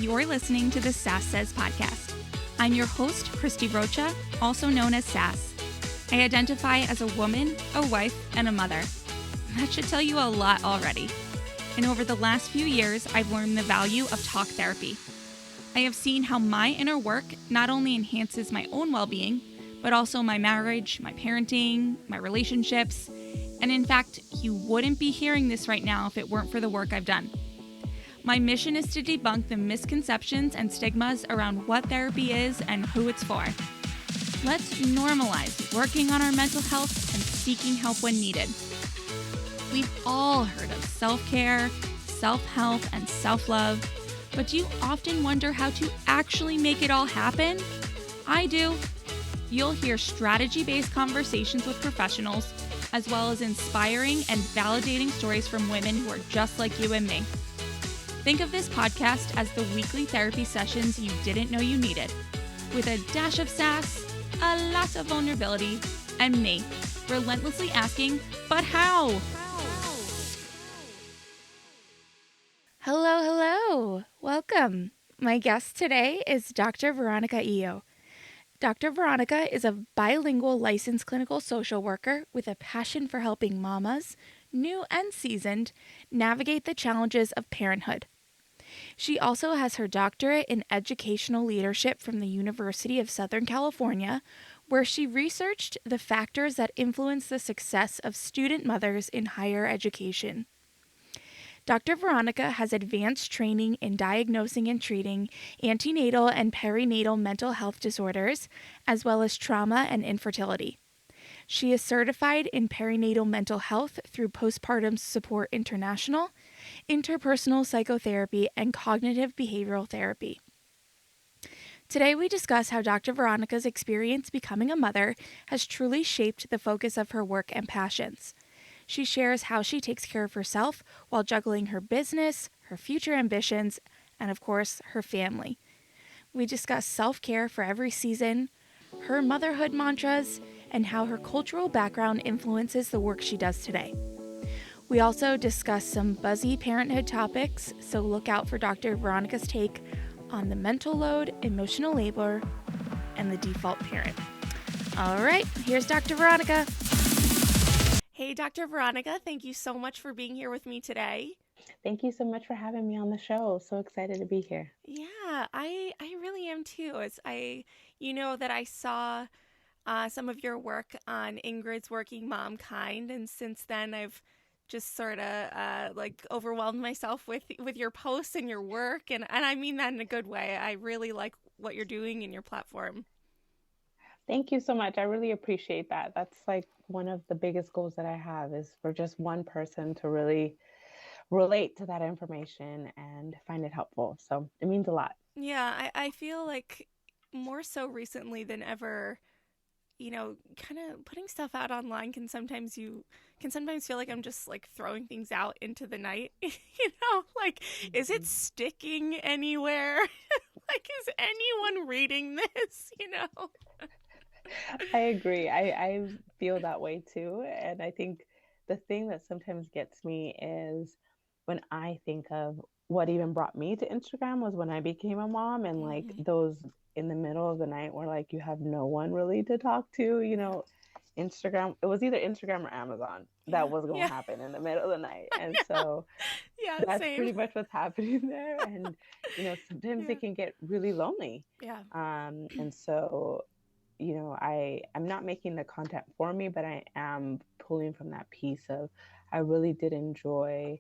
You're listening to the Sass Says podcast. I'm your host, Christy Rocha, also known as Sass. I identify as a woman, a wife, and a mother. That should tell you a lot already. And over the last few years, I've learned the value of talk therapy. I have seen how my inner work not only enhances my own well-being, but also my marriage, my parenting, my relationships. And in fact, you wouldn't be hearing this right now if it weren't for the work I've done. My mission is to debunk the misconceptions and stigmas around what therapy is and who it's for. Let's normalize working on our mental health and seeking help when needed. We've all heard of self-care, self-help, and self-love, but do you often wonder how to actually make it all happen? I do. You'll hear strategy-based conversations with professionals, as well as inspiring and validating stories from women who are just like you and me. Think of this podcast as the weekly therapy sessions you didn't know you needed, with a dash of sass, a lot of vulnerability, and me, relentlessly asking, but how? Hello. Welcome. My guest today is Dr. Veronica Eyo. Dr. Veronica is a bilingual licensed clinical social worker with a passion for helping mamas, new and seasoned, navigate the challenges of parenthood. She also has her doctorate in educational leadership from the University of Southern California, where she researched the factors that influence the success of student mothers in higher education. Dr. Veronica has advanced training in diagnosing and treating antenatal and perinatal mental health disorders, as well as trauma and infertility. She is certified in perinatal mental health through Postpartum Support International, interpersonal psychotherapy, and cognitive behavioral therapy. Today we discuss how Dr. Veronica's experience becoming a mother has truly shaped the focus of her work and passions. She shares how she takes care of herself while juggling her business, her future ambitions, and of course, her family. We discuss self-care for every season, her motherhood mantras, and how her cultural background influences the work she does today. We also discuss some buzzy parenthood topics, so look out for Dr. Veronica's take on the mental load, emotional labor, and the default parent. All right, here's Dr. Veronica. Hey, Dr. Veronica, thank you so much for being here with me today. Thank you so much for having me on the show. So excited to be here. Yeah, I really am too. That I saw some of your work on Ingrid's Working Mom Kind, and since then I've just sort of overwhelmed myself with your posts and your work, and I mean that in a good way. I really like what you're doing in your platform. Thank you so much. I really appreciate that. That's like one of the biggest goals that I have, is for just one person to really relate to that information and find it helpful. So it means a lot. Yeah, I feel like more so recently than ever, kind of putting stuff out online can sometimes feel like I'm just like throwing things out into the night, is it sticking anywhere? Is anyone reading this, I agree. I feel that way too. And I think the thing that sometimes gets me is when I think of what even brought me to Instagram was when I became a mom, and those in the middle of the night where like you have no one really to talk to, Instagram, it was either Instagram or Amazon that was going to happen in the middle of the night. And so that's same. pretty much what's happening there. And, sometimes it can get really lonely. Yeah. And so, I'm not making the content for me, but I am pulling from that piece of, I really did enjoy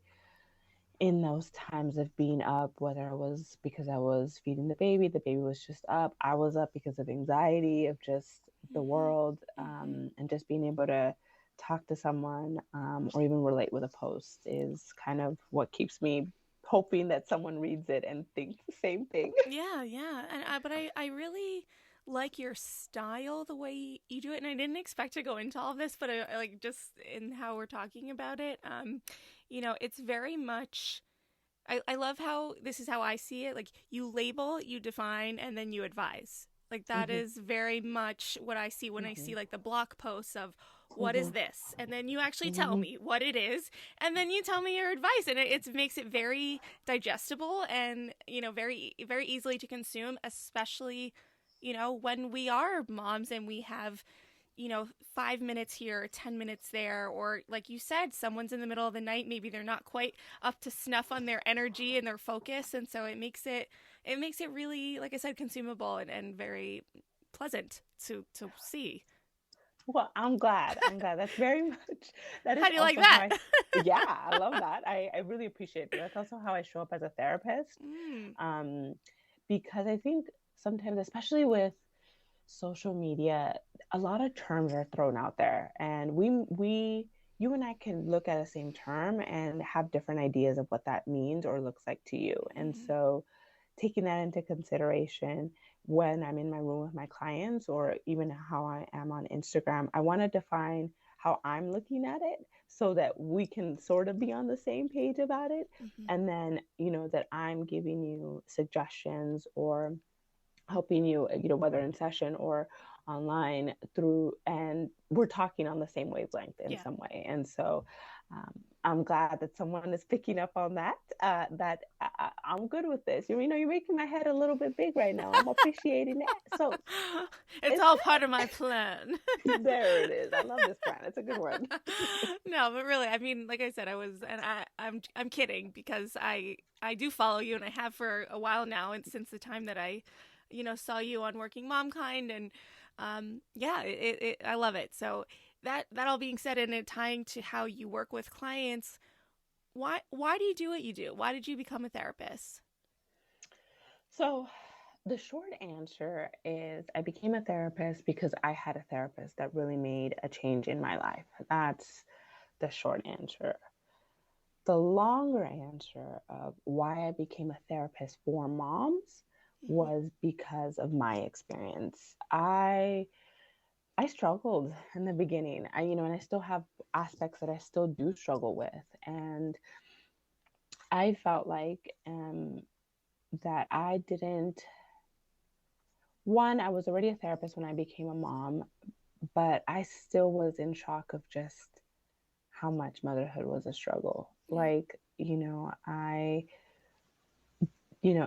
in those times of being up, whether it was because I was feeding the baby was just up, I was up because of anxiety of just the world, and just being able to talk to someone, or even relate with a post is kind of what keeps me hoping that someone reads it and thinks the same thing. Yeah. And but I really like your style, the way you do it, and I didn't expect to go into all of this, but I like just in how we're talking about it. It's very much. I love how this is how I see it. Like, you label, you define, and then you advise. Like that Mm-hmm. is very much what I see when I Mm-hmm. see like the blog posts of what is Mm-hmm. this? And then you actually tell Mm-hmm. me what it is, and then you tell me your advice, and it makes it very digestible and, very very easily to consume, especially, when we are moms and we have 5 minutes here, 10 minutes there, or like you said, someone's in the middle of the night, maybe they're not quite up to snuff on their energy and their focus. And so it makes it really, like I said, consumable and very pleasant to see. Well, I'm glad. I'm glad. That's very much, that is How do you like also how that? yeah, I love that. I really appreciate it. That's also how I show up as a therapist. Mm, Um, because I think sometimes, especially with social media, a lot of terms are thrown out there, and you and I can look at the same term and have different ideas of what that means or looks like to you. And mm-hmm. so taking that into consideration when I'm in my room with my clients, or even how I am on Instagram, I want to define how I'm looking at it so that we can sort of be on the same page about it. Mm-hmm. And then, that I'm giving you suggestions or helping you, whether in session or online through, and we're talking on the same wavelength in Yeah. some way. And so I'm glad that someone is picking up on that, that I'm good with this. You're making my head a little bit big right now. I'm appreciating it. So It's it's all part of good. my plan. There it is. I love this plan. It's a good one. No, but really, I mean, like I said, I'm kidding, because I do follow you, and I have for a while now, and since the time that I, saw you on Working Mom Kind, and yeah, I love it. So that all being said, and it tying to how you work with clients, why do you do what you do? Why did you become a therapist? So the short answer is I became a therapist because I had a therapist that really made a change in my life. That's the short answer. The longer answer of why I became a therapist for moms Mm-hmm. was because of my experience. I struggled in the beginning. And I still have aspects that I still do struggle with. And I felt like that I didn't, one, I was already a therapist when I became a mom, but I still was in shock of just how much motherhood was a struggle. Yeah. Like,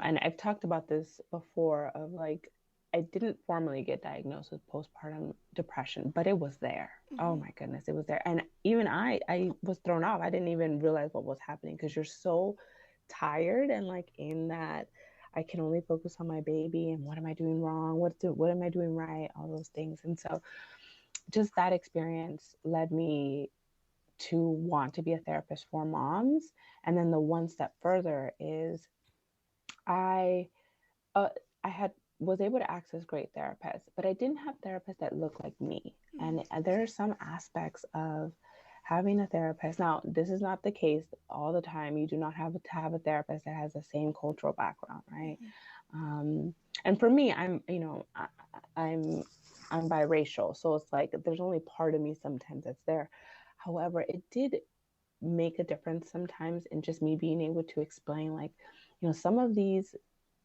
and I've talked about this before of like, I didn't formally get diagnosed with postpartum depression, but it was there. Oh Mm-hmm. my goodness, it was there. And even I was thrown off. I didn't even realize what was happening because you're so tired and like in that I can only focus on my baby and what am I doing wrong? What am I doing right? All those things. And so just that experience led me to want to be a therapist for moms. And then the one step further is I uh, I had was able to access great therapists, but I didn't have therapists that looked like me. Mm-hmm. And there are some aspects of having a therapist. Now, this is not the case all the time. You do not have to have a therapist that has the same cultural background, right? Mm-hmm. Um, and for me, I'm biracial, so it's like there's only part of me sometimes that's there. However, it did make a difference sometimes in just me being able to explain, like, some of these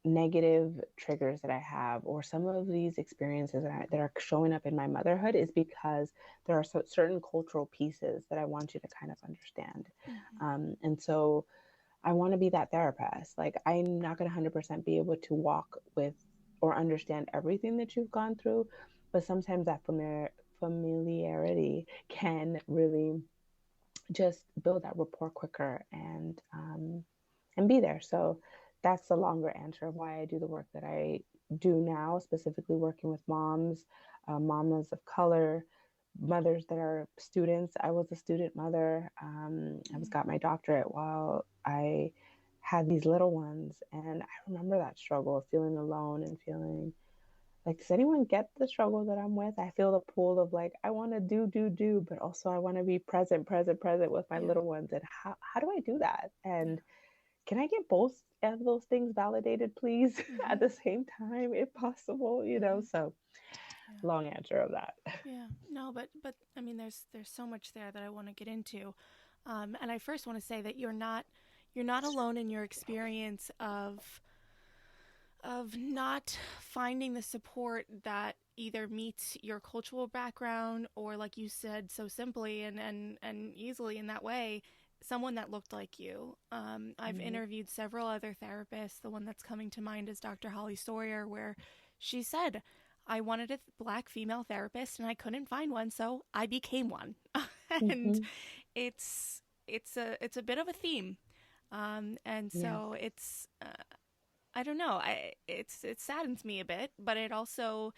negative triggers that I have, or some of these experiences that are showing up in my motherhood, is because there are certain cultural pieces that I want you to kind of understand. Mm-hmm. And so I want to be that therapist. Like, I'm not going to 100% be able to walk with or understand everything that you've gone through, but sometimes that familiarity can really just build that rapport quicker and be there. So that's the longer answer of why I do the work that I do now, specifically working with moms, mamas of color, mothers that are students. I was a student mother. I was got my doctorate while I had these little ones, and I remember that struggle of feeling alone and feeling like, does anyone get the struggle that I'm with? I feel the pull of like, I want to do, but also I want to be present with my Yeah. little ones. And how do I do that? Yeah. And can I get both of those things validated, please, at Mm-hmm. the same time, if possible? Mm-hmm. So Yeah. long answer of that. Yeah. No, but I mean, there's so much there that I want to get into, and I first want to say that you're not alone in your experience of not finding the support that either meets your cultural background or, like you said so simply and easily in that way, someone that looked like you. I've Mhm. interviewed several other therapists. The one that's coming to mind is Dr. Holly Sawyer, where she said, I wanted a black female therapist and I couldn't find one, so I became one. And Mhm. it's a bit of a theme. And Yeah. so it's I don't know. It saddens me a bit, but it also,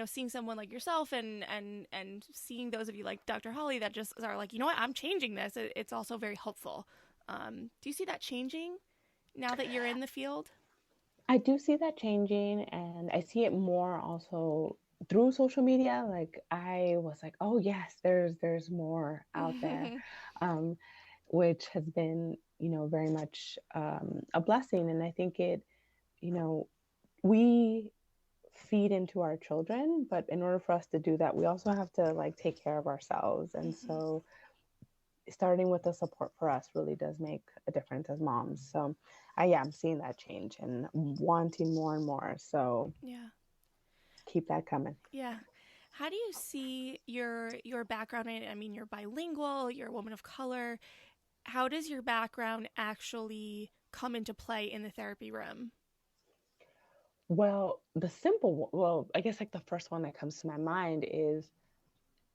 seeing someone like yourself and seeing those of you like Dr. Holly that just are like, you know what, I'm changing this. It's also very helpful. Do you see that changing now that you're in the field? I do see that changing, and I see it more also through social media. Like I was like, oh yes, there's more out there, um, which has been, very much a blessing. And I think you know, we feed into our children, but in order for us to do that, we also have to like take care of ourselves. And so starting with the support for us really does make a difference as moms. So I am seeing that change and wanting more and more. So Yeah. keep that coming. Yeah. How do you see your background? I mean, you're bilingual, you're a woman of color. How does your background actually come into play in the therapy room? Well, well, I guess like the first one that comes to my mind is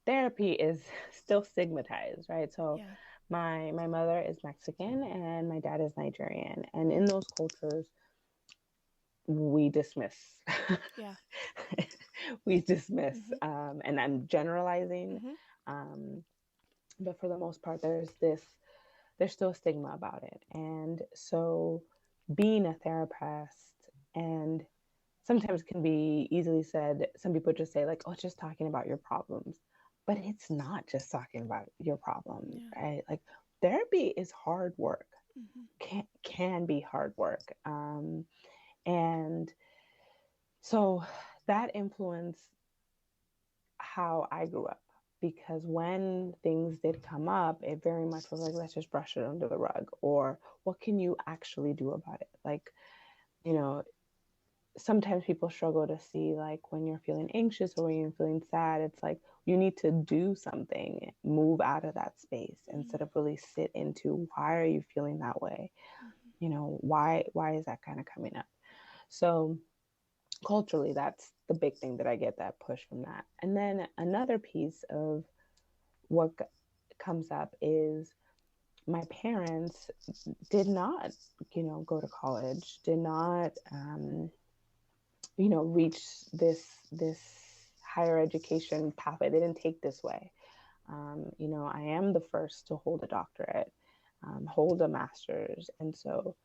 therapy is still stigmatized, right? So Yeah. my mother is Mexican and my dad is Nigerian. And in those cultures, we dismiss. Yeah. We dismiss. Mhm. And I'm generalizing. Mhm. Um, but for the most part, there's still a stigma about it. And so being a therapist and sometimes can be easily said, some people just say like, oh, it's just talking about your problems. But it's not just talking about your problems, Yeah. right? Like therapy is hard work, Mhm. can be hard work. And so that influenced how I grew up because when things did come up, it very much was like, let's just brush it under the rug, or what can you actually do about it? Like, you know, sometimes people struggle to see like when you're feeling anxious or when you're feeling sad, it's like you need to do something, move out of that space instead Mhm. of really sit into why are you feeling that way? Mhm. Why is that kind of coming up? So culturally, that's the big thing that I get that push from that. And then another piece of what comes up is my parents did not, go to college, did not, reach this higher education pathway. They didn't take this way. I am the first to hold a doctorate, hold a master's, and so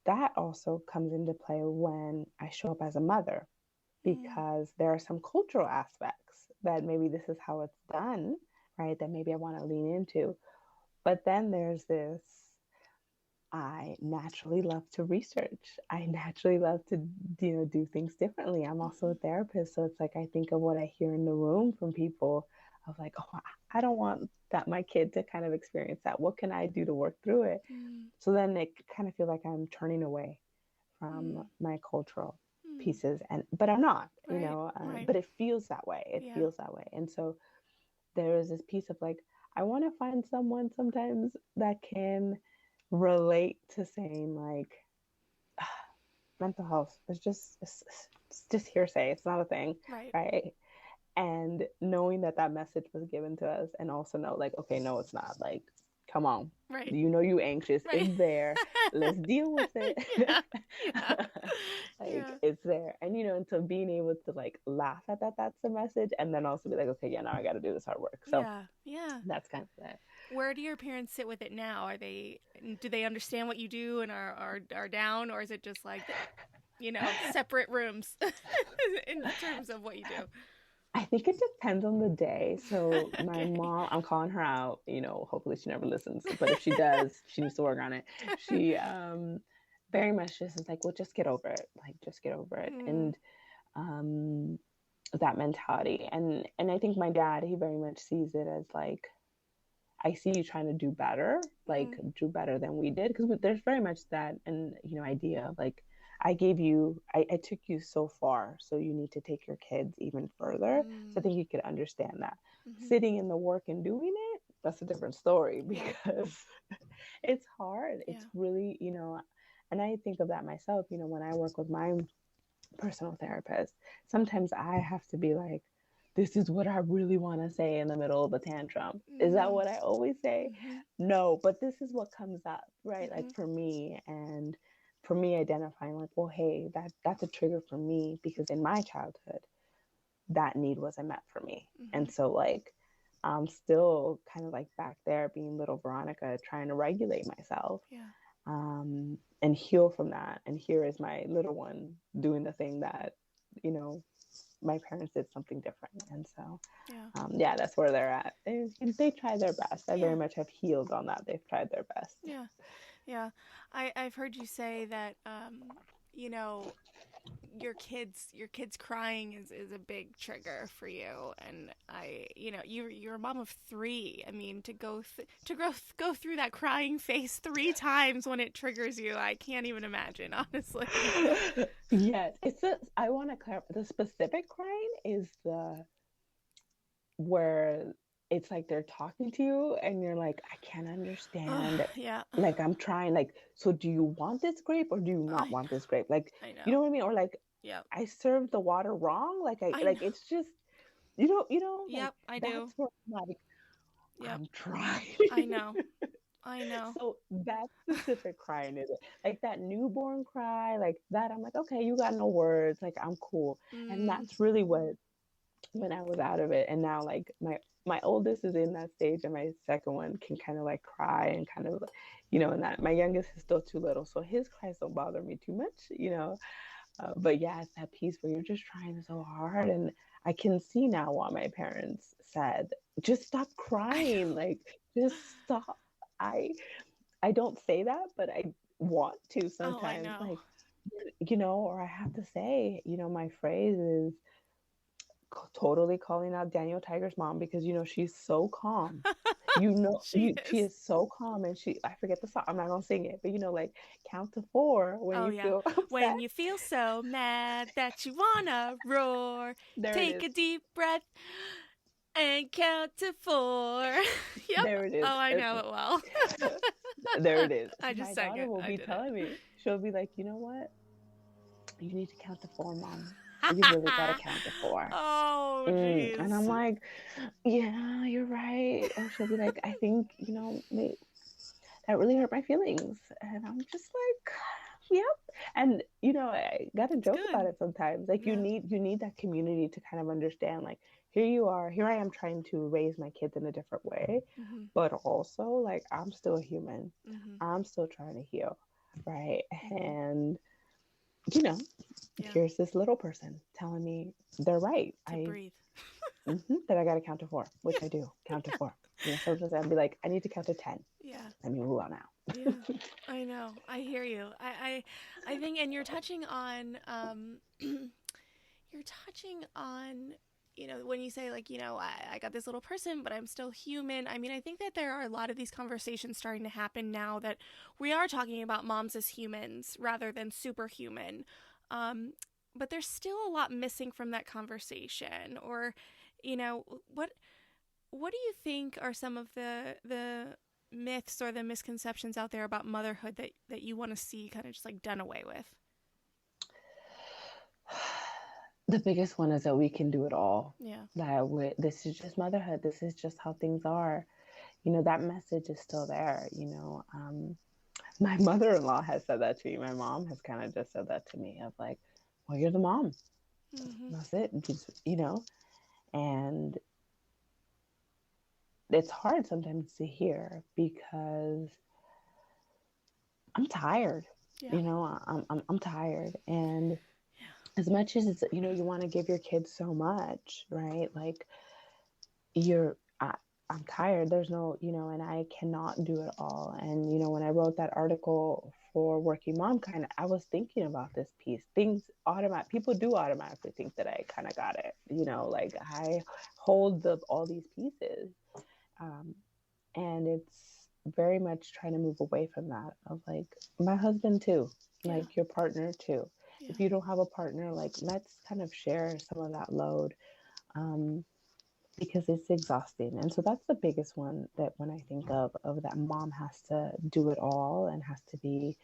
that also comes into play when I show up as a mother Mm. because there are some cultural aspects that maybe this is how it's done, right? That maybe I want to lean into. But then there's this I naturally love to research. I naturally love to, do things differently. I'm also a Mhm. therapist. So it's like I think of what I hear in the room from people of like, oh, I don't want that my kid to kind of experience that. What can I do to work through it? Mm. So then it kind of feel like I'm turning away from Mm. my cultural Mm. pieces but I'm not, Right. Right. but it feels that way. It Yeah. feels that way. And so there is this piece of like, I want to find someone sometimes that can relate to saying like mental health is it's just hearsay. It's not a thing, Right. right? And knowing that that message was given to us, and also know like, okay, no, it's not. Like, come on, Right. you anxious. Right. It's there. Let's deal with it. Yeah. Yeah. Like Yeah. it's there, and and so being able to like laugh at that, that's the message, and then also be like, okay, yeah, now I got to do this hard work. So Yeah. Yeah. that's kind of it. Where do your parents sit with it now? Do they understand what you do and are down, or is it just like, separate rooms in terms of what you do? I think it depends on the day. So my Okay. mom, I'm calling her out, hopefully she never listens, but if she does, she needs to work on it. She very much just is like, well, just get over it. Like just get over it. Mm. And um that mentality. And I think my dad, he very much sees it as like, I see you trying to do better, like Mm. do better than we did. Because there's very much that and idea of like I took you so far, so you need to take your kids even further. So I think you could understand that. Sitting in the work and doing it, that's a different story, because it's hard. It's really, and I think of that myself, when I work with my personal therapist, sometimes I have to be like, this is what I really want to say in the middle of a tantrum. Is that what I always say? No, but this is what comes up, right? Like for me, and for me identifying like, well, hey, that's a trigger for me, because in my childhood, that need wasn't met for me. And so like, I'm still kind of like back there being little Veronica, trying to regulate myself. And heal from that. And here is my little one doing the thing that, my parents did something different. And so, that's where they're at. They try their best. I very much have healed on that. They've tried their best. Yeah. I've heard you say that, your kids crying is a big trigger for you, and you're a mom of 3. I mean, to go through that crying phase 3 times when it triggers you, I can't even imagine, honestly. Yes, I want to clarify, the specific crying is where it's like they're talking to you and you're like, I can't understand. Like, I'm trying, like, so do you want this grape or do you not want this grape? Like, I know. you know what I mean? Or like, I served the water wrong. Like, it's just, Yep, I do. That's where I'm like, I'm trying. I know. I know. So that specific crying is it. Like that newborn cry, like that, I'm like, okay, you got no words. Like, I'm cool. And that's really what, when I was out of it. And now like my oldest is in that stage, and my second one can kind of like cry and kind of, and that my youngest is still too little, so his cries don't bother me too much. But yeah, it's that piece where you're just trying so hard. And I can see now why my parents said, just stop crying, like just stop. I don't say that, but I want to sometimes. Like, or I have to say, my phrase is totally calling out Daniel Tiger's mom, because she's so calm. She is so calm, and I forget the song. I'm not gonna sing it, but like, count to 4 when you feel upset. When you feel so mad that you wanna roar, take a deep breath and count to 4. Yep. There it is. Oh, I know it well. There it is. I just my sang daughter it. will be telling me, she'll be like, you know what? You need to count to 4, Mom. You really gotta count to 4. Oh, jeez. And I'm like, yeah, you're right. And she'll be like, I think, that really hurt my feelings. And I'm just like, yep. And I gotta joke about it sometimes. Like, you need that community to kind of understand, like, here I am trying to raise my kids in a different way, but also like, I'm still a human. I'm still trying to heal, right? And here's this little person telling me they're right. Breathe. That I gotta count to 4, which I do. Count to 4. Sometimes I'd be like, I need to count to 10. Let me move on now. Yeah, I know. I hear you. I think, and you're touching on, when you say, like, I got this little person, but I'm still human. I mean, I think that there are a lot of these conversations starting to happen now, that we are talking about moms as humans rather than superhuman. But there's still a lot missing from that conversation. Or, what do you think are some of the myths or the misconceptions out there about motherhood that you want to see kind of just like done away with? The biggest one is that we can do it all. Yeah. That this is just motherhood. This is just how things are. That message is still there. My mother-in-law has said that to me. My mom has kind of just said that to me, of like, well, you're the mom. That's it. Just, and it's hard sometimes to hear, because I'm tired. I'm tired. And as much as it's, you want to give your kids so much, right? Like, I'm tired. There's no, and I cannot do it all. And, when I wrote that article for Working Mom, I was thinking about this piece. People do automatically think that I kind of got it, like I hold all these pieces. And very much trying to move away from that of like my husband too, Yeah. like your partner too. Yeah. If you don't have a partner, like let's kind of share some of that load, because it's exhausting. And so that's the biggest one that when I think of that mom has to do it all and has to be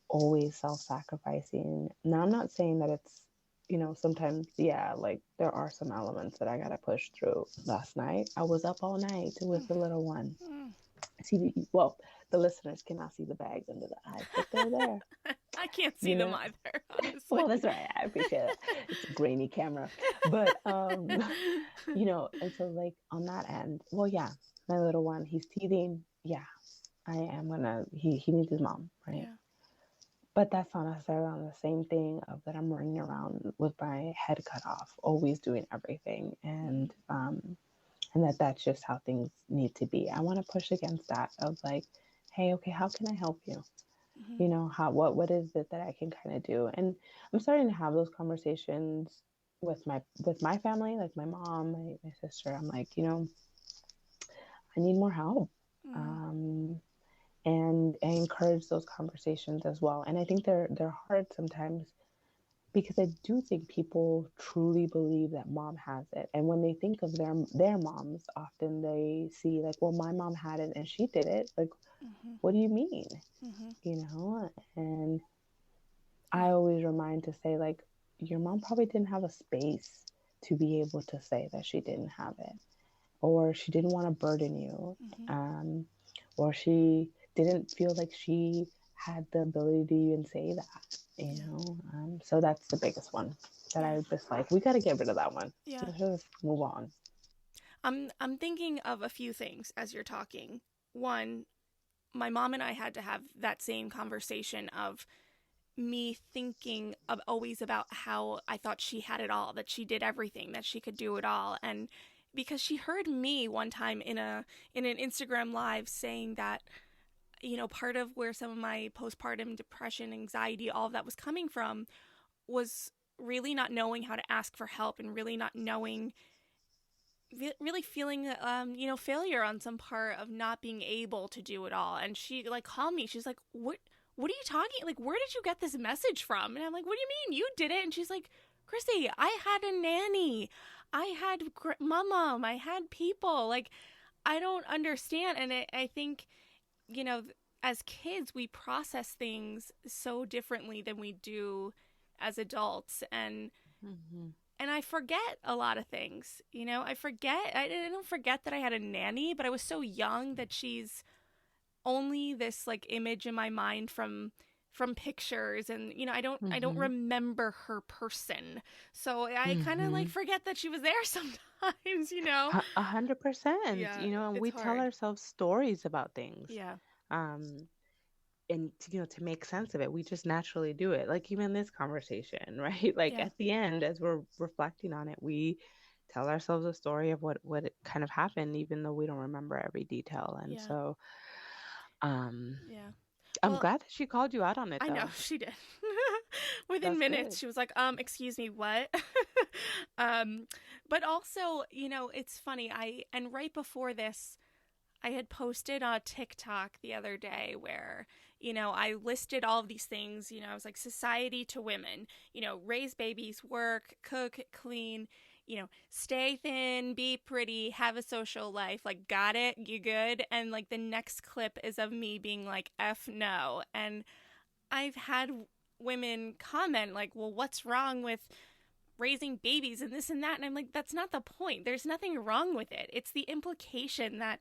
always self-sacrificing. Now I'm not saying that it's, sometimes, yeah, like there are some elements that I gotta push through. Last night I was up all night with the little one. Mm. See, well, the listeners cannot see the bags under the eyes, but they're there. I can't see You them know, either, honestly. well, that's right. I appreciate that. It's a grainy camera, but and so like on that end, well, yeah, my little one, he's teething. Yeah, I am gonna. He needs his mom, right? Yeah. But that's not necessarily on the same thing of that I'm running around with my head cut off, always doing everything, and that's just how things need to be. I want to push against that of like, hey, okay, how can I help you? Mm-hmm. What is it that I can kind of do? And I'm starting to have those conversations with my family, like my mom, my sister. I'm like, I need more help. Mm. Um, and I encourage those conversations as well. And I think they're hard sometimes because I do think people truly believe that mom has it. And when they think of their moms, often they see like, well, my mom had it and she did it. Like, Mm-hmm. what do you mean? Mm-hmm. And Yeah. I always remind to say like, your mom probably didn't have a space to be able to say that she didn't have it, or she didn't want to burden you, Mm-hmm. um, or she didn't feel like she had the ability to even say that, Yeah. So that's the biggest one that Yeah. I just like, we got to get rid of that one. Yeah. Let's just move on. I'm thinking of a few things as you're talking. One, my mom and I had to have that same conversation of me thinking of always about how I thought she had it all, that she did everything, that she could do it all. And because she heard me one time in an Instagram live saying that, part of where some of my postpartum depression, anxiety, all of that was coming from was really not knowing how to ask for help and really not knowing, really feeling failure on some part of not being able to do it all. And she like called me, she's like, what are you talking, like, where did you get this message from? And I'm like, what do you mean you did it? And she's like, Chrissy, I had a nanny, I had mama, I had people, like, I don't understand. And I think, you know as kids we process things so differently than we do as adults. Mm-hmm. And I forget a lot of things. I don't forget that I had a nanny, but I was so young that she's only this like image in my mind from pictures, and I don't Mm-hmm. remember her person. So I kind of Mm-hmm. like forget that she was there sometimes. 100%, Yeah, and it's we tell hard. ourselves stories about things. Yeah. Um, and to make sense of it, we just naturally do it, like even this conversation, right? Like Yeah. at the end, as we're reflecting on it, we tell ourselves a story of what it kind of happened, even though we don't remember every detail. And Yeah. so um Yeah. I'm Well, glad that she called you out on it I know though. she did. Within That's minutes, good. she was like, excuse me, what?" um, but also, it's funny. And right before this, I had posted on TikTok the other day where, I listed all of these things. I was like, society to women, raise babies, work, cook, clean, stay thin, be pretty, have a social life. Like, got it? You good? And like the next clip is of me being like, F no. And I've had women comment, like, well, what's wrong with raising babies and this and that? And I'm like, that's not the point. There's nothing wrong with it. It's the implication that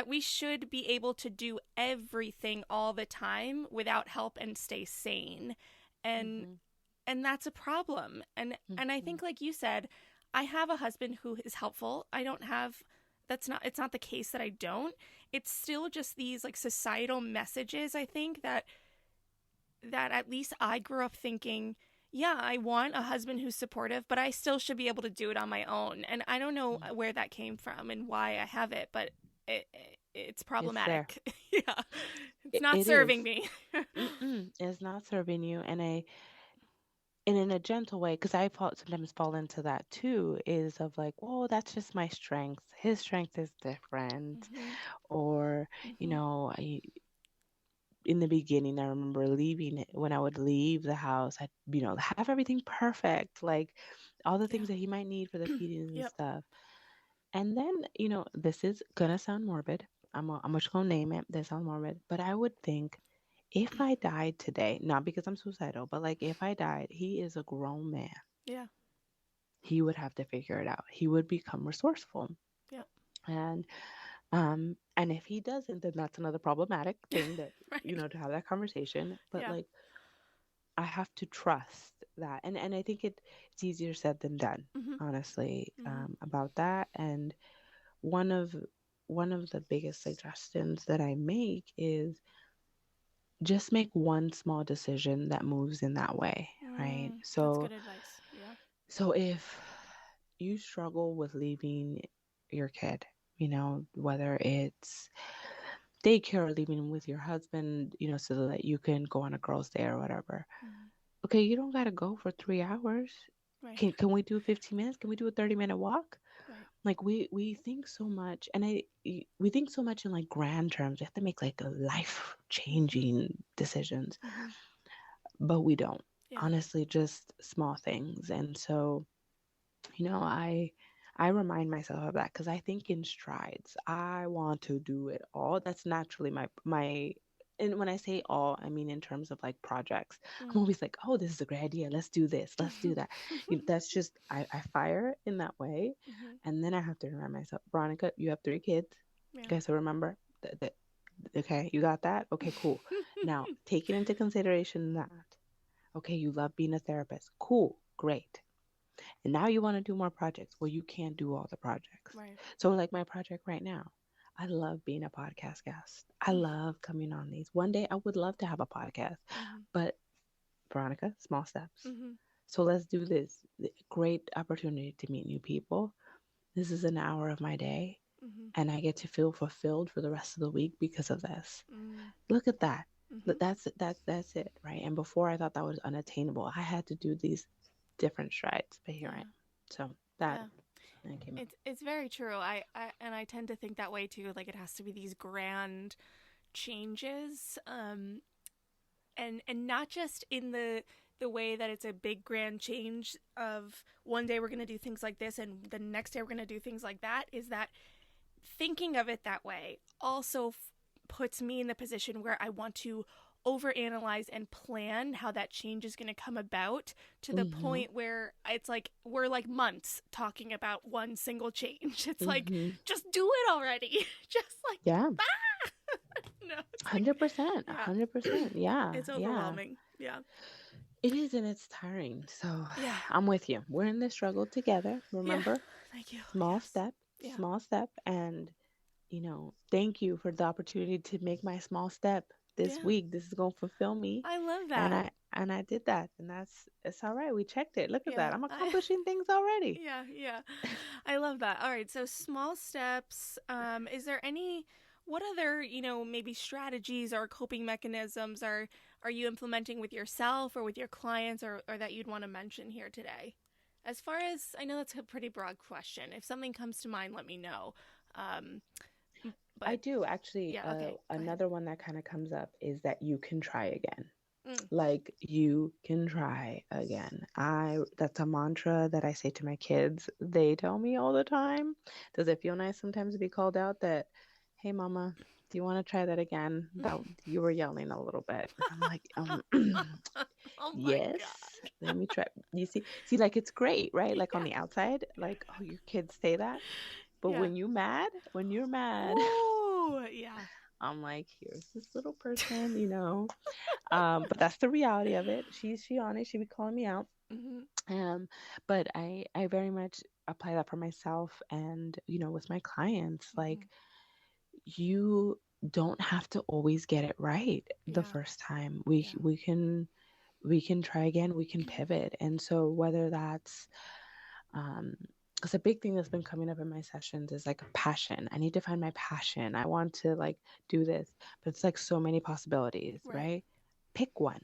we should be able to do everything all the time without help and stay sane. And Mm-hmm. and that's a problem. And I Mm-hmm. think, like you said, I have a husband who is helpful. I don't have That's not, it's not the case that I don't. It's still just these like societal messages, I think, that at least I grew up thinking, yeah, I want a husband who's supportive, but I still should be able to do it on my own. And I don't know where that came from and why I have it, but it's It's there. problematic. Yeah. It's not It is. serving me. Mm-mm. It's not serving you. And and in a gentle way, because sometimes fall into that too, is of like, oh, that's just my strength. His strength is different. Mm-hmm. Or, you Mm-hmm. know, in the beginning, I remember leaving when I would leave the house, I'd, have everything perfect, like all the Yeah. things that he might need for the feedings and Yep. stuff. And then, this is gonna sound morbid. I'm just gonna name it. This sounds morbid, but I would think if I died today, not because I'm suicidal, but like if I died, he is a grown man. Yeah. He would have to figure it out. He would become resourceful. Yep. And and if he doesn't, then that's another problematic thing that, Right. to have that conversation. But Yeah. like I have to trust that. And I think it's easier said than done, Mm-hmm. honestly, Mm-hmm. about that. And one of one of the biggest suggestions that I make is just make one small decision that moves in that way, right? That's So good advice. Yeah. so if you struggle with leaving your kid, whether it's daycare or leaving with your husband, so that you can go on a girls' day or whatever. Mm-hmm. Okay, you don't gotta go for 3 hours. Right. Can we do 15 minutes? Can we do a 30-minute walk? Right. Like we think so much, and we think so much in like grand terms. We have to make like a life Mm-hmm. changing decisions, Mm-hmm. but we don't. Yeah. Honestly, just small things. And so, I remind myself of that because I think in strides. I want to do it all. That's naturally my. And when I say all, I mean in terms of like projects. I'm Mm. always like, oh, this is a great idea. Let's do this. Let's do that. That's just I fire in that way, Mm-hmm. and then I have to remind myself, Veronica, you have 3 kids. Yeah. Okay, so remember that. Okay, you got that. Okay, cool. Now taking into consideration that. Okay, you love being a therapist. Cool, great. And now you want to do more projects. Well, you can't do all the projects. Right. So, like my project right now, I love being a podcast guest. I love coming on these. One day I would love to have a podcast, Mm-hmm. but Veronica, small steps. Mm-hmm. So, let's do this. Great opportunity to meet new people. This is an hour of my day, Mm-hmm. and I get to feel fulfilled for the rest of the week because of this. Mm. Look at that. Mm-hmm. That's it, right? And before I thought that was unattainable. I had to do these different strides, but here I Yeah. am. So that Yeah. came up. It's very true. I tend to think that way too. Like it has to be these grand changes, and not just in the way that it's a big grand change of one day we're going to do things like this and the next day we're going to do things like that. Is that thinking of it that way also puts me in the position where I want to overanalyze and plan how that change is going to come about to the Mm-hmm. point where it's like we're like months talking about one single change. It's like Mm-hmm. just do it already. Just like Yeah. no, it's like 100%. yeah, 100%. Yeah. it's Yeah. overwhelming. Yeah. It is, and it's tiring. So Yeah. I'm with you. We're in this struggle together. Yeah. Remember, Thank you. small Yes. step, Yeah. small step. And, thank you for the opportunity to make my small step this Yeah. week. This is going to fulfill me. I love And that. I did that. And it's all right. We checked it. Look at that. Yeah. I'm accomplishing things already. Yeah, yeah. I love that. All right, so small steps. Is there any what other, maybe strategies or coping mechanisms are you implementing with yourself or with your clients or that you'd want to mention here today? As far as I know that's a pretty broad question. If something comes to mind, let me know. Um, I but do actually. yeah, okay, go ahead. Another one that kind of comes up is that you can try again. Mm, Like you can try again. That's a mantra that I say to my kids. They tell me all the time. Does it feel nice sometimes to be called out that, hey mama, do you want to try that again? That you were yelling a little bit. I'm like, oh my yes. god. Let me try. You see, like it's great, right? Like on Yeah. the outside, like, oh, your kids say that. But Yeah. when you're mad, Ooh, yeah. I'm like, here's this little person, but that's the reality of it. She on it. She be calling me out. Mm-hmm. Um, but I very much apply that for myself and with my clients. Mm-hmm. Like you don't have to always get it right the Yeah. first time. We Yeah. we can we can try again. We can pivot. And so whether that's um because a big thing that's been coming up in my sessions is like passion. I need to find my passion. I want to like do this, but it's like so many possibilities, Right. right? Pick one.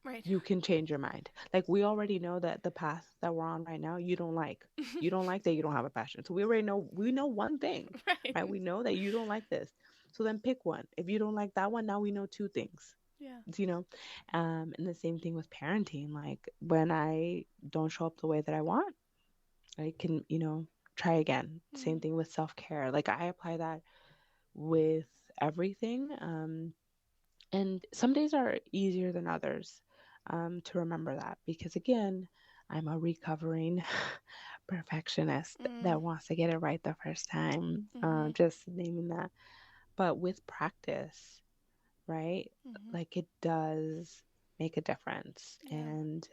Right. you can change your mind. Like we already know that the path that we're on right now, you don't like. You don't like that you don't have a passion. So we already know, we know one thing, Right. right? We know that you don't like this. So then pick one. If you don't like that one, now we know two things. Yeah. You know, and the same thing with parenting. Like when I don't show up the way that I want, I can, try again. Same Mm-hmm. thing with self-care. Like I apply that with everything. And some days are easier than others, to remember that because, again, I'm a recovering perfectionist Mm-hmm. that wants to get it right the first time. Mm-hmm. Just naming that. But with practice, right? Mm-hmm. Like it does make a difference. Yeah. And,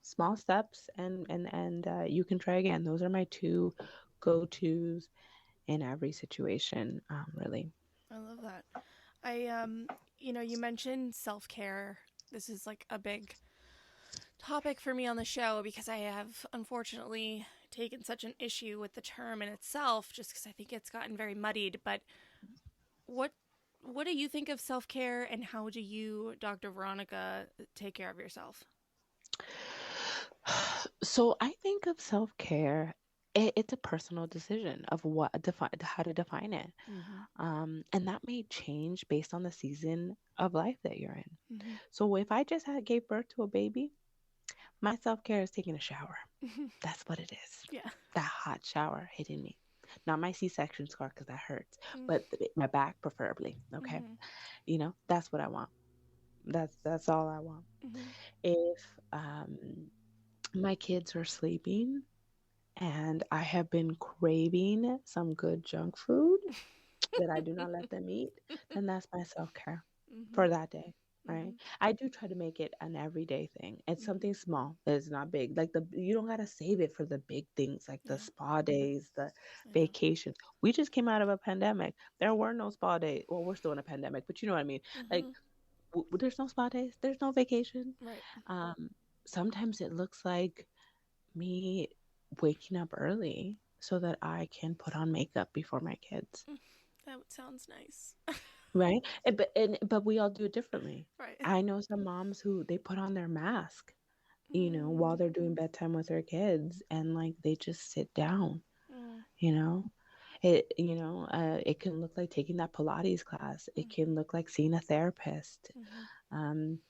small steps and you can try again. Those are my two go-tos in every situation, really. I love that. I you mentioned self-care. This is like a big topic for me on the show because I have unfortunately taken such an issue with the term in itself just because I think it's gotten very muddied, but what what do you think of self-care and how do you, Dr. Veronica, take care of yourself? So I think of self-care, it's a personal decision of how to define it. Mhm. And that may change based on the season of life that you're in. Mhm. So if I just had gave birth to a baby, my self-care is taking a shower. That's what it is. Yeah. That hot shower hitting me. Not my C-section scar because that hurts, Mm. but my back preferably. Okay. Mhm. That's what I want. That's all I want. Mhm. If my kids are sleeping and I have been craving some good junk food that I do not let them eat, then that's my self-care Mhm. for that day, right? Mhm. I do try to make it an everyday thing. It's Mhm. something small. It's not big. Like you don't gotta save it for the big things, like the Yeah. spa days, the I know. vacations. We just came out of a pandemic. There were no spa days. Well, we're still in a pandemic, but you know what I mean. Like Mhm. there's no spa days. There's no vacation. Right. Um, Sometimes it looks like me waking up early so that I can put on makeup before my kids. That sounds nice. Right? But we all do it differently. Right. I know some moms who they put on their mask, while Mm. they're doing bedtime with their kids and like they just sit down, Mm. you know. It can look like taking that Pilates class. It Mhm. can look like seeing a therapist. Mhm. Um,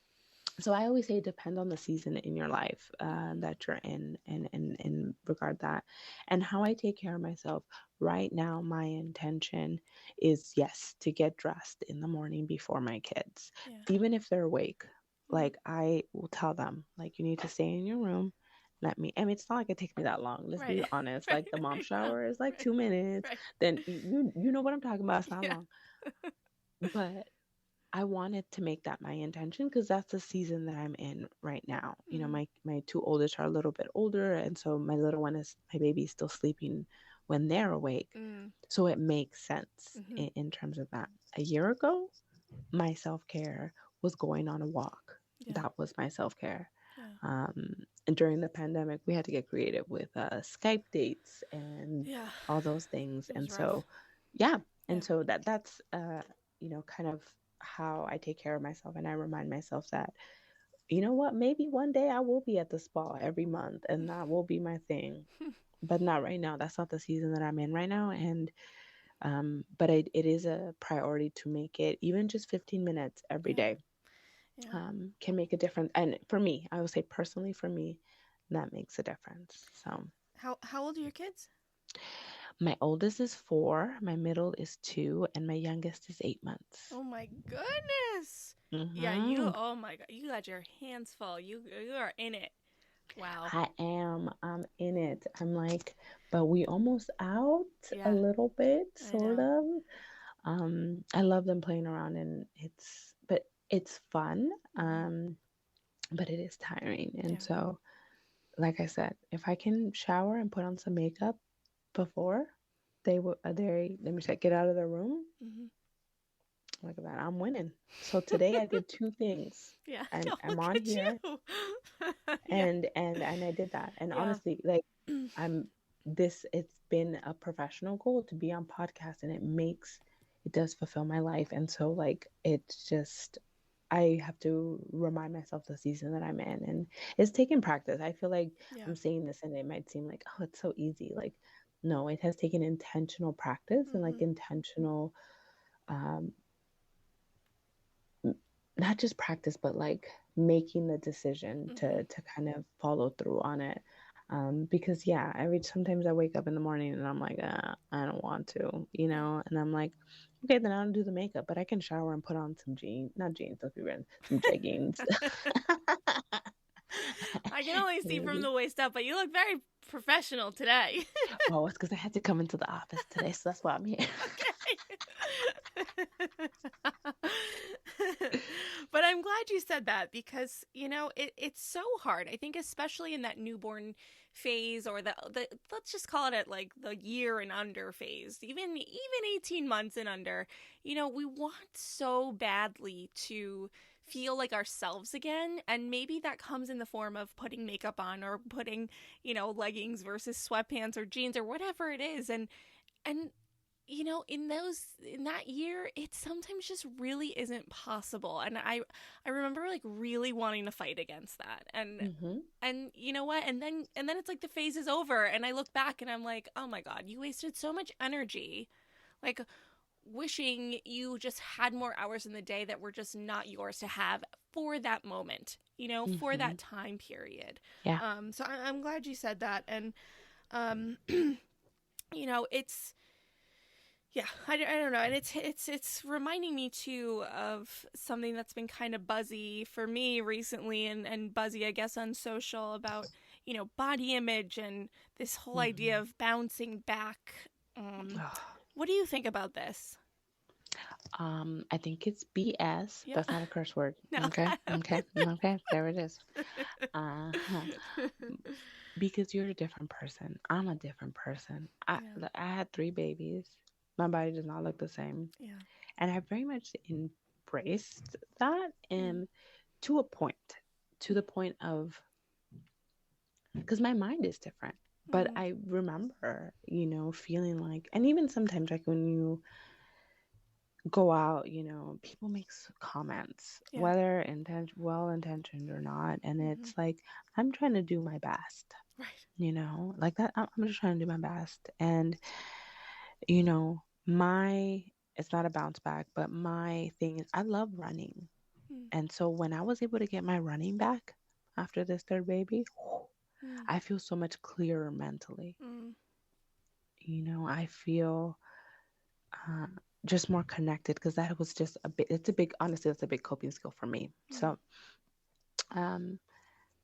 so I always say it depends on the season in your life, Mhm. that you're in, and regard that. And how I take care of myself right now, my intention is, yes, to get dressed in the morning before my kids, Yeah. even if they're awake. Mm. Like I will tell them, like, you need to stay in your room. I mean, it's not like it takes me that long. Let's be Right. honest. Right. Like the mom I know. shower is like Right. 2 minutes. Right. Then you know what I'm talking about. It's not Yeah. long. But I wanted to make that my intention because that's the season that I'm in right now. Mm. My two oldest are a little bit older, and so my baby is still sleeping when they're awake. Mm. So it makes sense Mhm. in terms of that. A year ago, my self care was going on a walk. Yeah. That was my self care. Yeah. And during the pandemic, we had to get creative with Skype dates and Yeah. all those things. It And was rough. so, yeah. Yeah. And so that's kind of how I take care of myself. And I remind myself that, you know what, maybe one day I will be at the spa every month and that will be my thing. But not right now. That's not the season that I'm in right now. And but it is a priority to make it even just 15 minutes every Yeah. day, Yeah. can make a difference. And for me, I would say personally for me, that makes a difference. So How old are your kids? my oldest is 4, my middle is 2, and my youngest is 8 months. Oh my goodness. Yeah, Hmm. oh my god, you got your hands full. You are in it. Wow. I am. I'm in it. I'm like, but we almost out a Yeah, little bit, I sort know. of. I love them playing around, and but it's fun. Mhm. But it is tiring, and Yeah. so, like I said, if I can shower and put on some makeup before they let me say get out of the room, Mhm. look at that, I'm winning. So today I did two things. Yeah. I'm Look on at here, you. Yeah. and I did that. And Yeah. honestly, like I'm this it's been a professional goal to be on podcast, and it does fulfill my life. And so like it's just I have to remind myself the season that I'm in, and it's taken practice. I feel like Yeah. I'm saying this and it might seem like, oh, it's so easy. Like, no, it has taken intentional practice and like intentional, um, not just practice, but like making the decision to kind of follow through on it. Because yeah, sometimes I wake up in the morning and I'm like, I don't want to, Yeah. and I'm like, okay, then I don't do the makeup, but I can shower and put on some jeans, not jeans, let's be real, some jeggings. I can only see from the waist up, but you look very professional today. Oh, it's because I had to come into the office today, so that's why I'm here. Okay. But I'm glad you said that because, it's so hard. I think especially in that newborn phase or the let's just call it at like the year and under phase, even 18 months and under, we want so badly to feel like ourselves again, and maybe that comes in the form of putting makeup on or putting, leggings versus sweatpants or jeans or whatever it is, and in that year, it sometimes just really isn't possible. And I remember like really wanting to fight against that. And you know what? And then it's like the phase is over and I look back and I'm like, "Oh my God, you wasted so much energy." Like wishing you just had more hours in the day that were just not yours to have for that moment, for that time period. Yeah. So I'm glad you said that. And it's yeah, I don't know, and it's reminding me too of something that's been kind of buzzy for me recently, and buzzy, I guess, on social about body image and this whole idea of bouncing back. What do you think about this? I think it's BS. Yeah, That's not a curse word. no, Okay. Okay. Okay. There it is. Uh-huh. Because you're a different person. I'm a different person. yeah, I had 3 babies. My body does not look the same. yeah, And I very much embraced that, mm, and to a point, to the point of, because my mind is different. But mm, I remember, feeling like, and even sometimes, like when you go out, people make comments, yeah, whether well intentioned or not. And mm-hmm. it's like, I'm trying to do my best, Right, like that. I'm just trying to do my best. And, you know, my, it's not a bounce back, but my thing is I love running. mm, And so when I was able to get my running back after this third baby, mm, I feel so much clearer mentally. mm, I feel uh, just more connected, because that was just honestly, it's a big coping skill for me. mm, So um,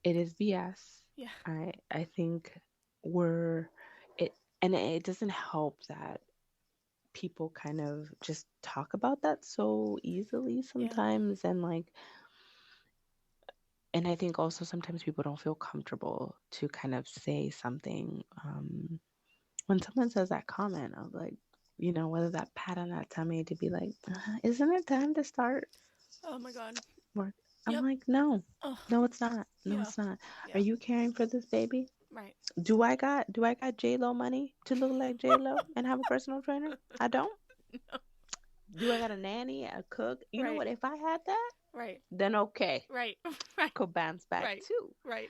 it is BS. yeah, I think we're, it, and it doesn't help that people kind of just talk about that so easily yeah, sometimes, and like, and I think also sometimes people don't feel comfortable to kind of say something, when someone says that comment of like, whether that pat on that tummy to be like, isn't it time to start oh my God, work? I'm yep, like, no, oh, no, it's not. No, yeah, it's not. Are yeah, you caring for this baby? right, Do I got J Lo money to look like J Lo and have a personal trainer? I don't. Do I got a nanny, a cook? You know right, what? If I had that, right, then okay, right, right, could bounce back right, too. right,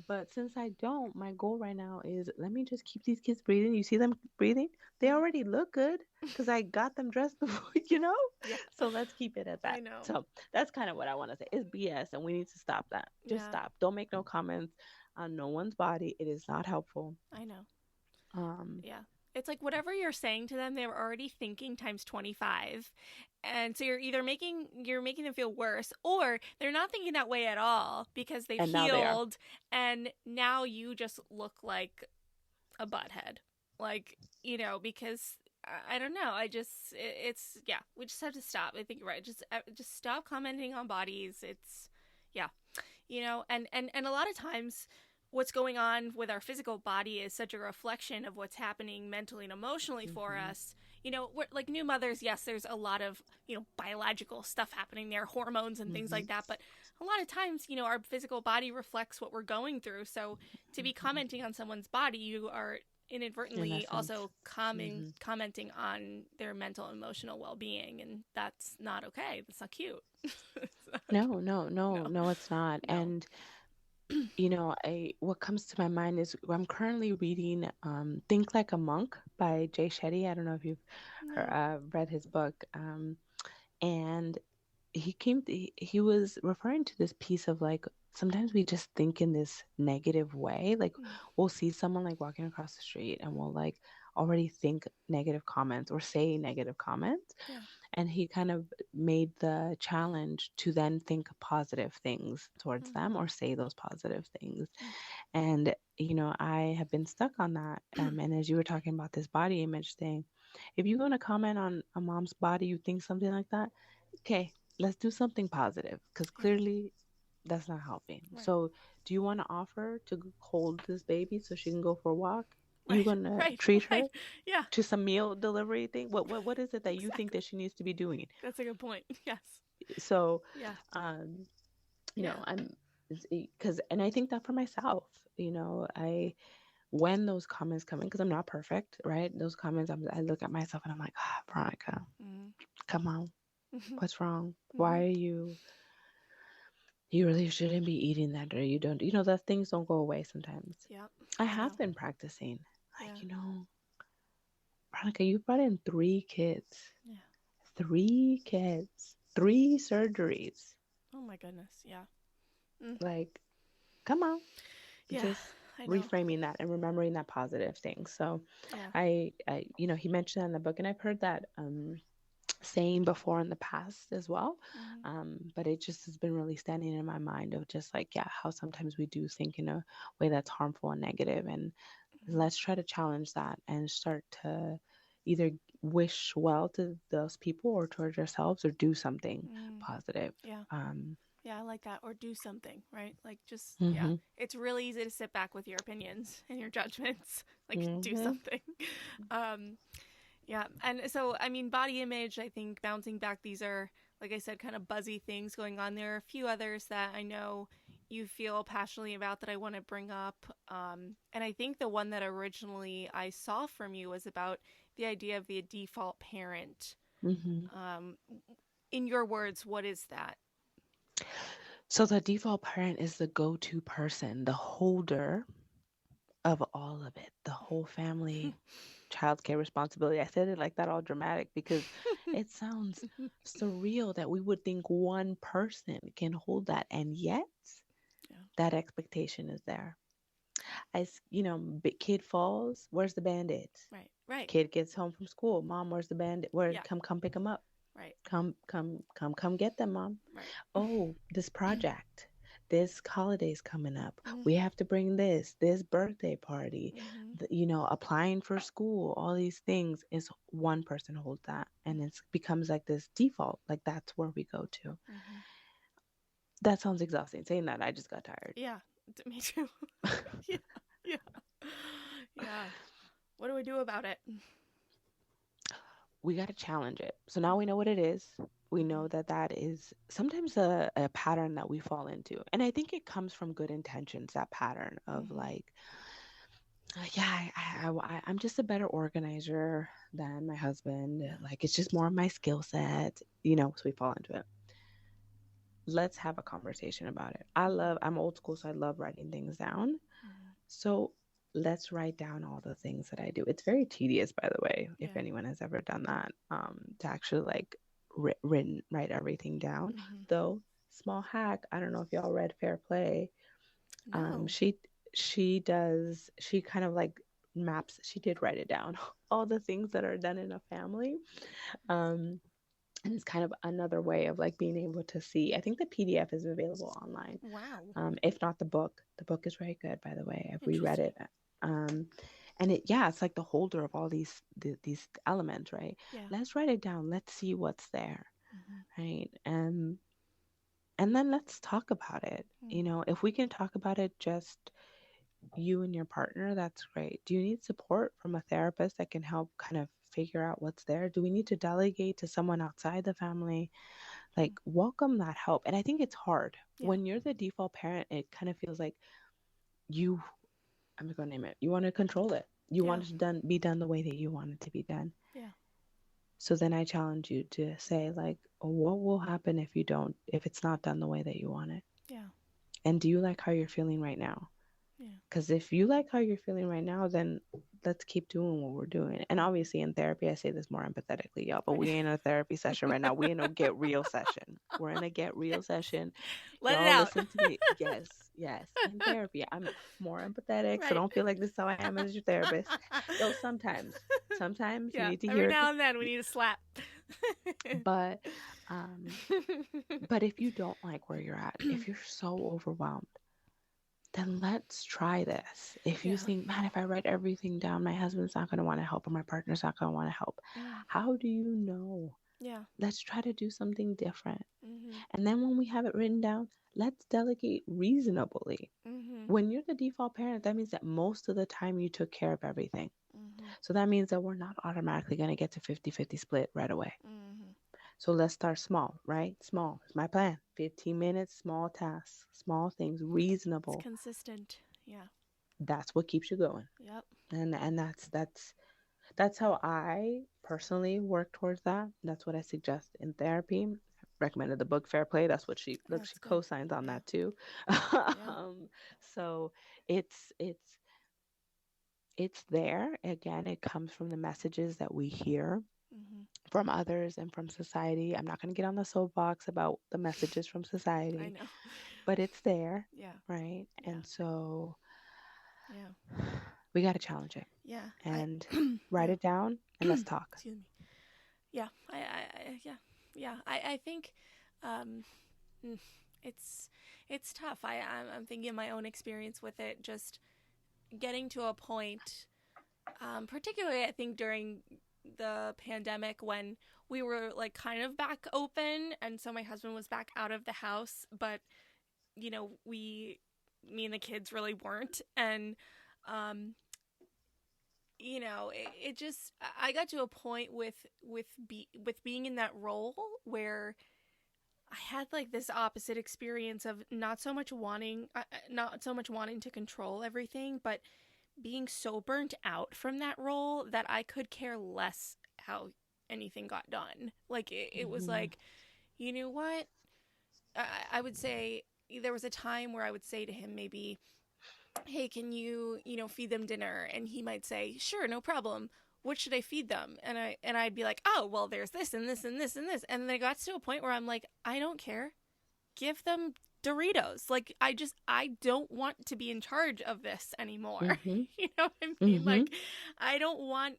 But since I don't, my goal right now is, let me just keep these kids breathing. You see them breathing? They mm, already look good because I got them dressed before, yeah, So let's keep it at I that. know, So that's kind of what I want to say. It's BS, and we need to stop that. Just yeah, stop. Don't make no comments on no one's body. It is not helpful. I know. Um, Yeah. It's like whatever you're saying to them, they were already thinking times 25. And so you're making them feel worse, or they're not thinking that way at all because they've and now they are. healed, and now you just look like a butthead. Like, because I don't know. It's yeah, we just have to stop. I think you're right. Just stop commenting on bodies. It's yeah. And a lot of times what's going on with our physical body is such a reflection of what's happening mentally and emotionally for Hmm. us. We're like new mothers. Yes, there's a lot of biological stuff happening there, hormones and things Hmm. like that, but a lot of times our physical body reflects what we're going through. So to be Hmm. commenting on someone's body, you are In inadvertently essence. also Hmm. commenting on their mental and emotional well-being, and that's not okay. That's not cute. No, no, no, No, no, it's not. no. And I what comes to my mind is I'm currently reading Think Like a Monk by Jay Shetty. I don't know if you've No. read his book. And he was referring to this piece of like sometimes we just think in this negative way. Like Mm, we'll see someone like walking across the street and we'll like already think negative comments or say negative comments. yeah. And he kind of made the challenge to then think positive things towards Mm, them or say those positive things. mm, And, I have been stuck on that. And as you were talking about this body image thing, if you're going to comment on a mom's body, you think something like that, okay, let's do something positive because yeah. clearly that's not helping. Right. So, do you want to offer to hold this baby so she can go for a walk? You Right. going to Right. treat Right. her Yeah. to some meal delivery thing? What is it that you think Exactly. that she needs to be doing? That's a good point. Yes. So, Yeah. um, Yeah. I'm because, and I think that for myself, I when those comments come in, because I'm not perfect, right? Those comments, I look at myself and I'm like, Veronica, Mm-hmm. come on, what's wrong? Mm-hmm. Why are you really shouldn't be eating that, or you don't, that things don't go away sometimes. Yeah. I I have know. been practicing, like, Yeah. Veronica, you brought in 3 kids, Yeah. 3 kids, 3 surgeries. Oh my goodness. Yeah. Mm. Like, come on, Yeah. just I know. reframing that and remembering that positive thing. So Yeah. he mentioned that in the book, and I've heard that saying before in the past as well. Mm-hmm. But it just has been really standing in my mind of just like, yeah, how sometimes we do think in a way that's harmful and negative. And let's try to challenge that and start to either wish well to those people or towards ourselves or do something Mm. positive. Yeah. Um, Yeah, I like that. Or do something, right? Like just yeah. hmm It's really easy to sit back with your opinions and your judgments. Like do hmm something. Um yeah. And so I mean body image, I think bouncing back these are like I said kind of buzzy things going on. There are a few others that I know you feel passionately about that I want to bring up. And I think the one that originally I saw from you was about the idea of the default parent. hmm Um in your words, what is that? So the default parent is the go-to person, the holder of all of it, the whole family childcare responsibility. I said it like that all dramatic because it sounds surreal that we would think one person can hold that, and yet Yeah. that expectation is there. As big kid falls, where's the band-aid? Right. Right. Kid gets home from school, mom, where's the band-aid? Where, Yeah. come pick him up. Right. Come get them, mom. Right. Oh, this project, this holiday's coming up. Mm-hmm. We have to bring this birthday party, Mm-hmm. applying for school, all these things is one person holds that. And it becomes like this default, like that's where we go to. Mm-hmm. That sounds exhausting. Saying that, I just got tired. Yeah. Me too. Yeah. Yeah. Yeah. What do we do about it? We got to challenge it. So now we know what it is. We Mm-hmm. know that that is sometimes a pattern that we fall into. And I think it comes from good intentions, that pattern of Mm-hmm. like, yeah, I'm just a better organizer than my husband. Yeah. Like, it's just more of my skill set, so we fall into it. Let's have a conversation about it. I'm old school, so I love writing things down. Mm-hmm. So let's write down all the things that I do. It's very tedious, by the way, if Yeah. anyone has ever done that, to actually like write everything down. Mm-hmm. Though, small hack, I don't know if y'all read Fair Play. Um, No. she she kind of like maps. She did write it down, all the things that are done in a family. Um, and it's kind of another way of like being able to see. I think the PDF is available online. Wow. If not the book. The book is very good, by the way. I've reread Interesting. it. Um, and it's like the holder of all these elements, right? Yeah. Let's write it down. Let's see what's there, Mm-hmm. right? And then let's talk about it. If we can talk about it just you and your partner, that's great. Do you need support from a therapist that can help kind of figure out what's there? Do we need to delegate to someone outside the family? Mm-hmm. Like, welcome that help. And I think it's hard. Yeah. When you're the default parent, it kind of feels like you, I'm going to name it, you want to control it. You Yeah. want it to be done the way that you want it to be done. Yeah. So then I challenge you to say, like, what will happen if it's not done the way that you want it? Yeah. And do you like how you're feeling right now? Yeah. Because if you like how you're feeling right now, then let's keep doing what we're doing. And obviously in therapy, I say this more empathetically, y'all, but we ain't in a therapy session right now. We in a get real session. We're in a get real session. Let it Y'all out. listen to me. Yes, yes. In therapy, I'm more empathetic, so Right. don't feel like this is how I am as your therapist. Though sometimes you Yeah. need to Every hear now and then we need a slap. but but if you don't like where you're at, if you're so overwhelmed, then let's try this. If you Yeah. think, man, if I write everything down, my husband's not going to want to help or my partner's not going to want to help. How do you know? Yeah. Let's try to do something different. Mm-hmm. And then when we have it written down, let's delegate reasonably. Mm-hmm. When you're the default parent, that means that most of the time you took care of everything. Mm-hmm. So that means that we're not automatically going to get to 50-50 split right away. Mm-hmm. So let's start small, right? Small is my plan. 15 minutes, small tasks, small things, It's reasonable. consistent. Yeah. That's what keeps you going. Yep. And that's how I personally work towards that. That's what I suggest in therapy. Recommended the book Fair Play. That's what she That's good. co-signs on Yeah. that too. Yeah. So it's there. Again, it comes from the messages that we hear Mm-hmm. from others and from society. I'm not going to get on the soapbox about the messages from I society, know. but it's there, Yeah. right? Yeah. And so Yeah. we got to challenge it Yeah. and write Yeah. it down and let's talk. Excuse me. Yeah. Yeah. Yeah. I think, um, mm, it's tough. I'm thinking of my own experience with it. Just getting to a point, particularly I think during the pandemic when we were like kind of back open, and so my husband was back out of the house, but me and the kids really weren't, and um, it just I got to a point with being in that role where I had like this opposite experience of not so much wanting to control everything, but being so burnt out from that role that I could care less how anything got done. Like it was Mm-hmm. like, you know what? I would say there was a time where I would say to him maybe, hey, can you feed them dinner? And he might say, sure, no problem. What should I feed them? And I'd be like, oh, well, there's this and this and this and this. And then it got to a point where I'm like, I don't care. Give them Doritos. Like I don't want to be in charge of this anymore. Mm-hmm. You know what I mean? Mm-hmm. Like I don't want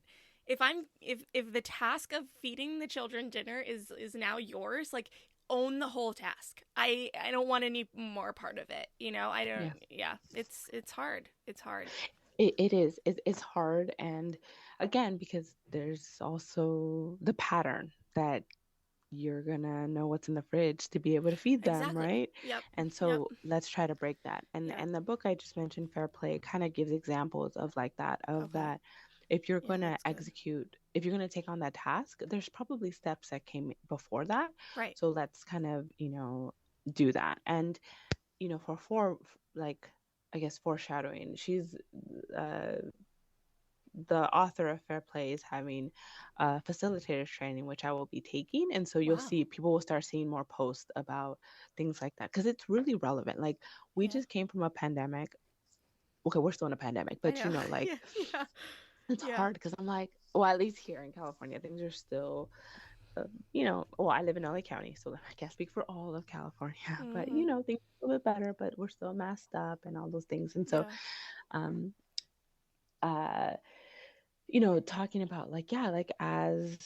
if the task of feeding the children dinner is now yours, like own the whole task. I don't want any more part of it. I don't. Yeah. Yeah, it's hard. It's hard. It is. It's hard. And again, because there's also the pattern that you're gonna know what's in the fridge to be able to feed them, Exactly. right? Yep. And Yep. so let's try to break that. And Yep. and the book I just mentioned, Fair Play, kind of gives examples of like that, of Okay. that if you're Yeah, gonna that's good. if you're gonna take on that task, there's probably steps that came before that. Right. So let's kind of, do that. And, for like I guess foreshadowing, she's uh the author of Fair Play is having facilitators training, which I will be taking. And so you'll Wow. see people will start seeing more posts about things like that because it's really relevant. Like we Yeah. just came from a pandemic. Okay, we're still in a pandemic, I but know. like Yeah. Yeah. it's Yeah. hard because I'm like, well, at least here in California, things are still, well, I live in LA County, so I can't speak for all of California, but Mhm. things are a little bit better, but we're still masked up and all those things. And so, Yeah. um, uh, talking about like, yeah, like as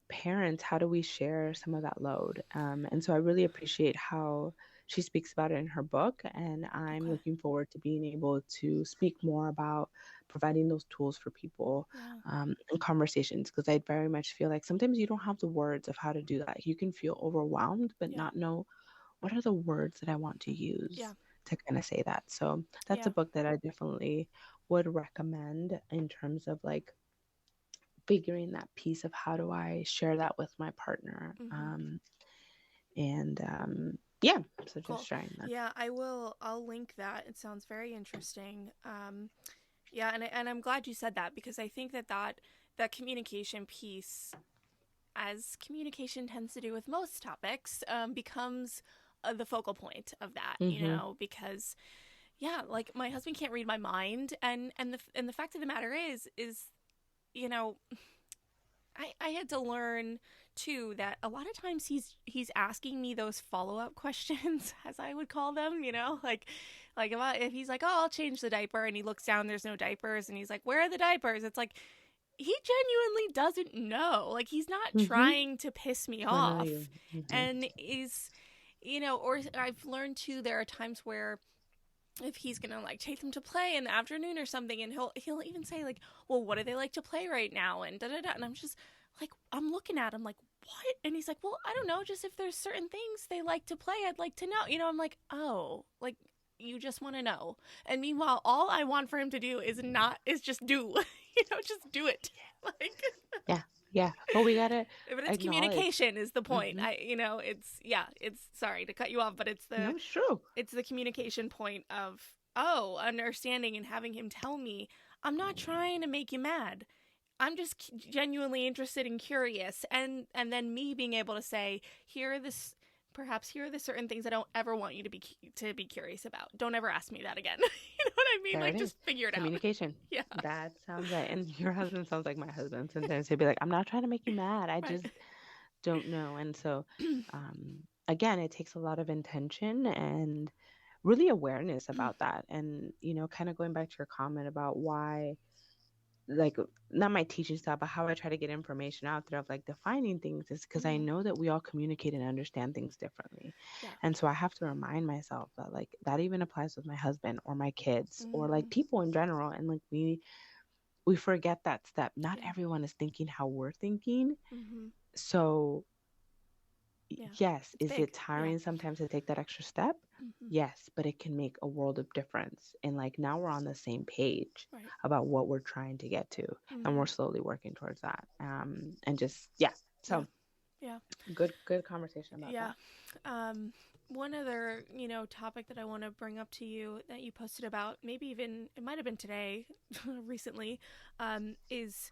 parents, how do we share some of that load? And so I really appreciate how she speaks about it in her book. And I'm Okay. looking forward to being able to speak more about providing those tools for people Yeah. in conversations, because I very much feel like sometimes you don't have the words of how to do that. You can feel overwhelmed, but Yeah. not know what are the words that I want to Yeah. use to kind of say that. So that's a Yeah. book that I definitely would recommend in terms of like figuring that piece of how do I share that with my partner. Mhm. Yeah, so just Cool. sharing that. Yeah, I will. I'll link that. It sounds very interesting. Yeah, and I'm glad you said that because I think that communication piece as communication tends to do with most topics, becomes the focal point of that, Mm-hmm. because yeah, like my husband can't read my mind, and the fact of the matter is you know I had to learn too that a lot of times he's asking me those follow-up questions, as I would call them, like if he's like, oh, I'll change the diaper, and he looks down, there's no diapers, and he's like, where are the diapers? It's like he genuinely doesn't know. Like he's not Mm-hmm. trying to piss me To annoy you. off, Mm-hmm. and is or I've learned too, there are times where if he's gonna like take them to play in the afternoon or something, and he'll even say like, well, what do they like to play right now, and da da da, and I'm just like, I'm looking at him like, what? And he's like, well, I don't know, just if there's certain things they like to play, I'd like to know. I'm like, oh, like you just want to know. And meanwhile, all I want for him to do is just do, just do it. Like, Yeah. Yeah. But we gotta but it's acknowledge. communication is the point. Mm-hmm. It's sorry to cut you off, but No, it's true. it's the communication point of, oh, understanding and having him tell me, I'm not trying to make you mad. I'm just genuinely interested and curious, and then me being able to say, here are the certain things I don't ever want you to be curious about. Don't ever ask me that again. You know what I mean? There Like it is. just figure it out. Communication. Yeah. That sounds right. And your husband sounds like my husband. Sometimes he'll be like, I'm not trying to make you mad. I Right. just don't know. And so, again, it takes a lot of intention and really awareness about that. And, kind of going back to your comment about why, like, not my teaching style, but how I try to get information out there of like defining things is because I Mm-hmm. know that we all communicate and understand things differently. Yeah. And so I have to remind myself that like that even applies with my husband or my kids or Mm-hmm. like people in general. And like we forget that step. Not Yeah. everyone is thinking how we're thinking. Mm-hmm. So Yeah. yes, It's is big. it Yeah. tiring sometimes to take that extra step? Mm-hmm. Yes, but it can make a world of difference. And like now we're on the same page Right. about what we're trying to get to, and Mm-hmm. we're slowly working towards that. And just yeah, Yeah. so Yeah. good conversation about Yeah. that. One other, topic that I want to bring up to you that you posted about, maybe even it might have been today, recently, is,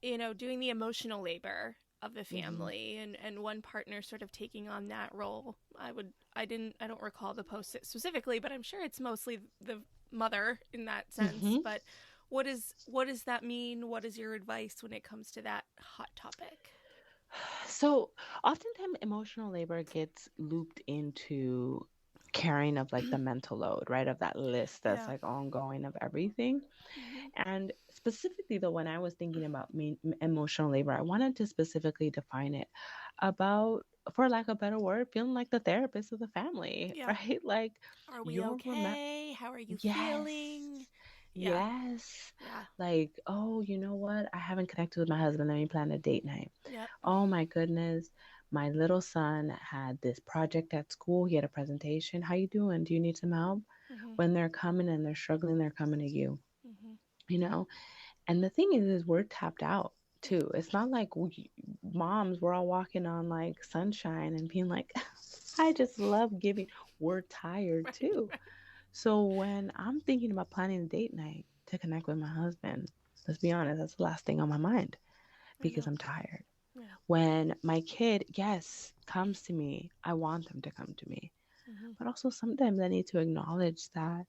doing the emotional labor of the Hmm. family, and one partner sort of taking on that role. I don't recall the post specifically, but I'm sure it's mostly the mother in that sense. Hmm. But what does that mean? What is your advice when it comes to that hot topic? So oftentimes emotional labor gets looped into carrying of like the mental load, right? Of that list that's Yeah. like ongoing of everything. Mm-hmm. And specifically, though, when I was thinking about emotional labor, I wanted to specifically define it about, for lack of a better word, feeling like the therapist of the family, Yeah. right? Like Are we you're okay? How are you yes, feeling? Yeah. yes. Yeah. Like, oh, you know what? I haven't connected with my husband. Let me plan a date night. Yep. Oh my goodness. My little son had this project at school. He had a presentation. How you doing? Do you need some help? Mm-hmm. When they're coming and they're struggling, they're coming to you, Mm-hmm. you know? And the thing is we're tapped out Yeah. too. It's not like moms, we're all walking on like sunshine and being like, I just love giving. We're tired Right. too. Right. So when I'm thinking about planning a date night to connect with my husband, let's be honest, that's the last thing on my mind I because know. I'm tired. Yeah. When my kid, yes, comes to me, I want them to come to me. Mm-hmm. But also sometimes I need to acknowledge that,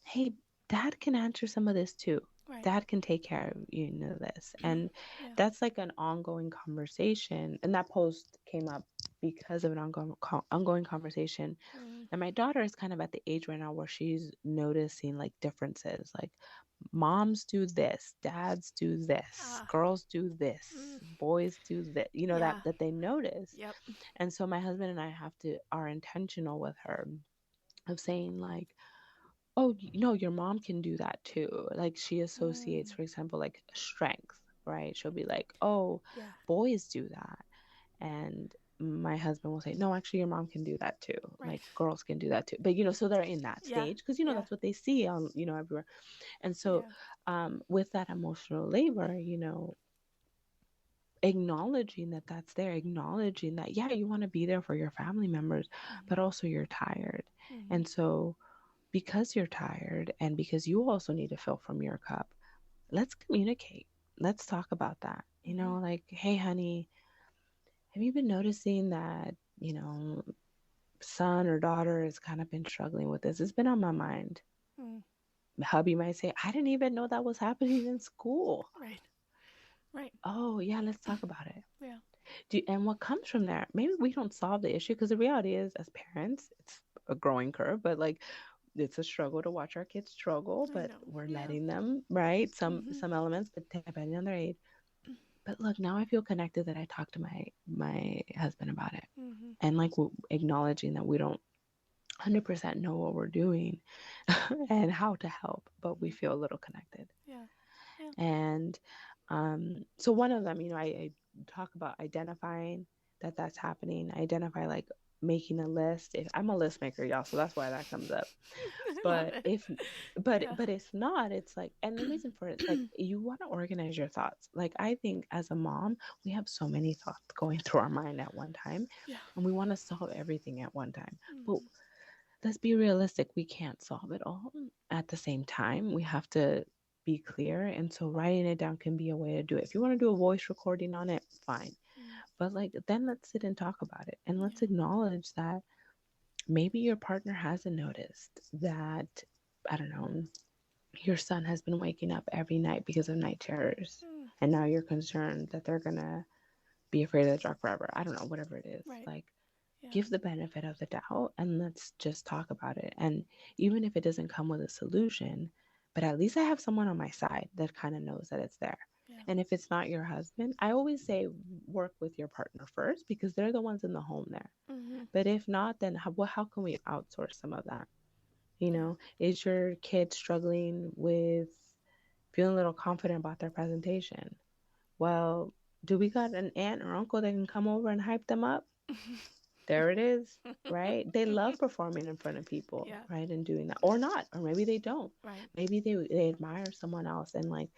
hey, dad can answer some of this too. Right. Dad can take care of this. And Yeah. that's like an ongoing conversation. And that post came up because of an ongoing conversation. Mm-hmm. And my daughter is kind of at the age right now where she's noticing like differences. Like moms do this, dads do this, Ah. girls do this, Mm. boys do this, Yeah. that they notice. Yep. And so my husband and I are intentional with her of saying like, oh, your mom can do that too. Like she associates, Mm. for example, like strength, right? She'll be like, oh, Yeah. boys do that. And my husband will say, no, actually, your mom can do that too. Right. Like girls can do that too. But, so they're in that Yeah. stage because, Yeah. that's what they see on, everywhere. And so Yeah. with that emotional labor, acknowledging that that's there, acknowledging that, yeah, you want to be there for your family members, but Mm-hmm. also you're tired. Mm-hmm. And so because you're tired and because you also need to fill from your cup, let's communicate. Let's talk about that. Mm-hmm. Like, hey, honey, have you been noticing that, you know, son or daughter has kind of been struggling with this? It's been on my mind. Mm. Hubby might say, I didn't even know that was happening in school. Right. Right. Oh, yeah, let's talk about it. Yeah. And what comes from there? Maybe we don't solve the issue, because the reality is, as parents, it's a growing curve, but like it's a struggle to watch our kids struggle, I but know. we're Yeah. letting them, right? Mm-hmm. Some elements, but depending on their age. But look, now I feel connected that I talked to my husband about it, Mm-hmm. and like acknowledging that we don't 100% know what we're doing and how to help, but we feel a little connected. Yeah. Yeah. And so one of them, I talk about identifying that that's happening. I identify like making a list. If I'm a list maker, y'all, so that's why that comes up. I love But it. if Yeah. but if not, it's like, and the reason for it is like you want to organize your thoughts. Like I think as a mom, we have so many thoughts going through our mind at one time, Yeah. and we want to solve everything at one time. But Mm-hmm. let's be realistic, we can't solve it all at the same time. We have to be clear, and so writing it down can be a way to do it. If you want to do a voice recording on it, fine, Mm. but like then let's sit and talk about it, and let's Yeah. acknowledge that maybe your partner hasn't noticed that, I don't know, your son has been waking up every night because of night terrors, Mm. and now you're concerned that they're gonna be afraid of the dark forever. I don't know, whatever it is. Right. Like, Yeah. give the benefit of the doubt and let's just talk about it. And even if it doesn't come with a solution, but at least I have someone on my side that kind of knows that it's there. Yeah. And if it's not your husband, I always say work with your partner first, because they're the ones in the home there. Mm-hmm. But if not, then how can we outsource some of that? Yeah. Is your kid struggling with feeling a little confident about their presentation? Well, do we got an aunt or uncle that can come over and hype them up? There it is, right? They love performing in front of people, Yeah. right? And doing that. Or not, or maybe they don't. Right. Maybe they admire someone else, and like,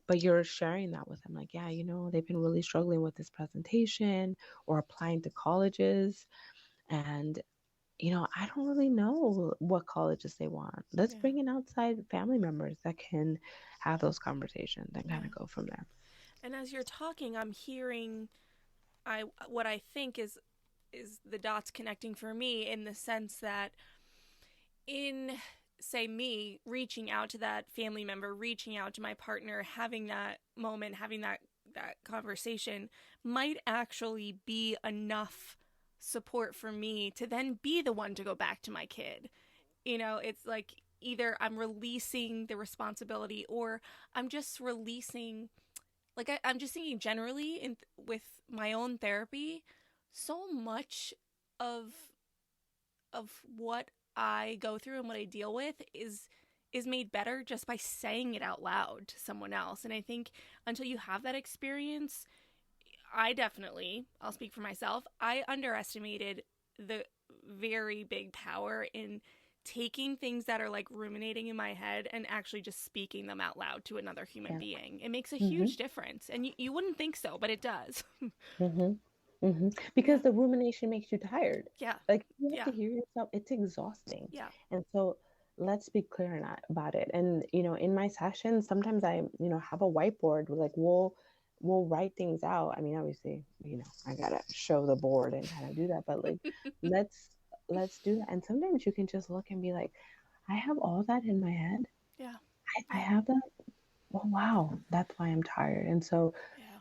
but you're sharing that with them. Like, yeah, they've been really struggling with this presentation or applying to colleges. And, I don't really know what colleges they want. Let's Yeah. bring in outside family members that can have those conversations and kind Yeah. of go from there. And as you're talking, I'm hearing what I think is the dots connecting for me, in the sense that, in, say, me reaching out to that family member, reaching out to my partner, having that moment, having that conversation, might actually be enough support for me to then be the one to go back to my kid. It's like either I'm releasing the responsibility, or I'm just releasing, like, I'm just thinking generally with my own therapy, so much of what I go through and what I deal with is made better just by saying it out loud to someone else. And I think until you have that experience, I'll speak for myself, I underestimated the very big power in taking things that are like ruminating in my head and actually just speaking them out loud to another human Yeah. being. It makes a Mm-hmm. huge difference. And you wouldn't think so, but it does. Mm-hmm. Mm-hmm. Because Yeah. the rumination makes you tired. Yeah. Like you have Yeah. to hear yourself. It's exhausting. Yeah. And so let's be clear about it. And in my sessions, sometimes I have a whiteboard where like we'll write things out. I mean, obviously, I gotta show the board and kind of do that. But like, let's do that. And sometimes you can just look and be like, I have all that in my head. Yeah. I Yeah. have that. Well, wow, that's why I'm tired. And so Yeah.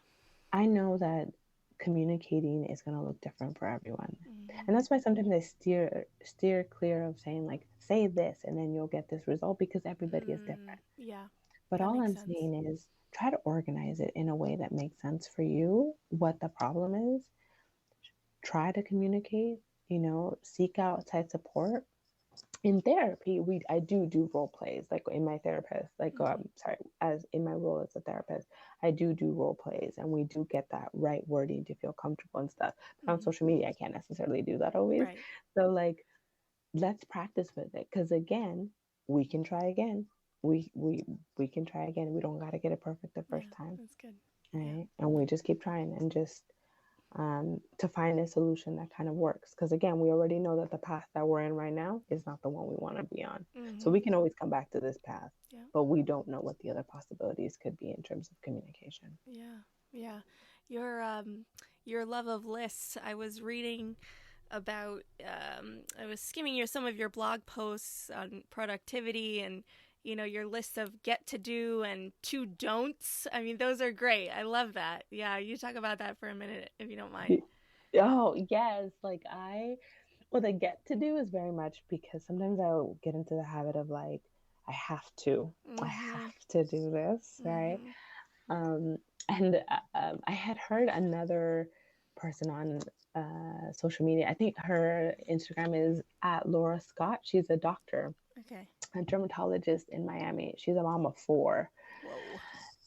I know that communicating is going to look different for everyone. Mm-hmm. And that's why sometimes I steer clear of saying like, say this and then you'll get this result, because everybody is different. Yeah. But That all makes I'm sense. saying is try to organize it in a way that makes sense for you, what the problem is. Try to communicate, seek outside support. In therapy, I do role plays, like in my therapist, like sorry, as in my role as a therapist, I do role plays, and we do get that right wording to feel comfortable and stuff. But on social media, I can't necessarily do that always. Right. So like, let's practice with it, because again, we can try again. We can try again. We don't got to get it perfect the first time, That's good. right? And we just keep trying and just to find a solution that kind of works. Because again, we already know that the path that we're in right now is not the one we want to be on. Mm-hmm. So we can always come back to this path, Yeah. but we don't know what the other possibilities could be in terms of communication. Yeah. Yeah. Your your love of lists. I was reading about, I was skimming some of your blog posts on productivity and, your list of get to do and to don'ts. I mean, those are great. I love that. Yeah, you talk about that for a minute, if you don't mind. Oh, yes. Well, the get to do is very much because sometimes I'll get into the habit of like, I have to, I Mm-hmm. have to do this, right? Mm-hmm. Um, and I had heard another person on social media. I think her Instagram is at Laura Scott. She's a doctor, Okay. a dermatologist in Miami. She's a mom of four.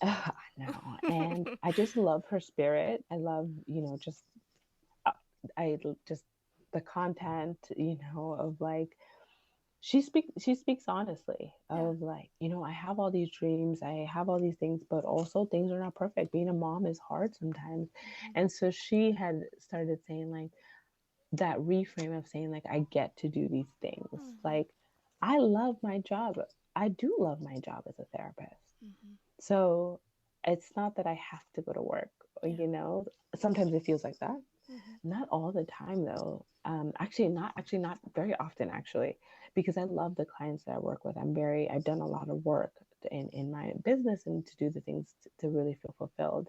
Whoa. I know. And I just love her spirit. I love, just, uh, I just, the content, of like, she speaks honestly Yeah. of like, I have all these dreams, I have all these things, but also things are not perfect. Being a mom is hard sometimes. Mm-hmm. And so she had started saying like that reframe of saying like, I get to do these things. Mm-hmm. Like, I love my job. I do love my job as a therapist. Mm-hmm. So it's not that I have to go to work, Yeah. sometimes it feels like that. Mm-hmm. Not all the time though. Actually not very often actually, because I love the clients that I work with. I've done a lot of work in my business and to do the things to really feel fulfilled.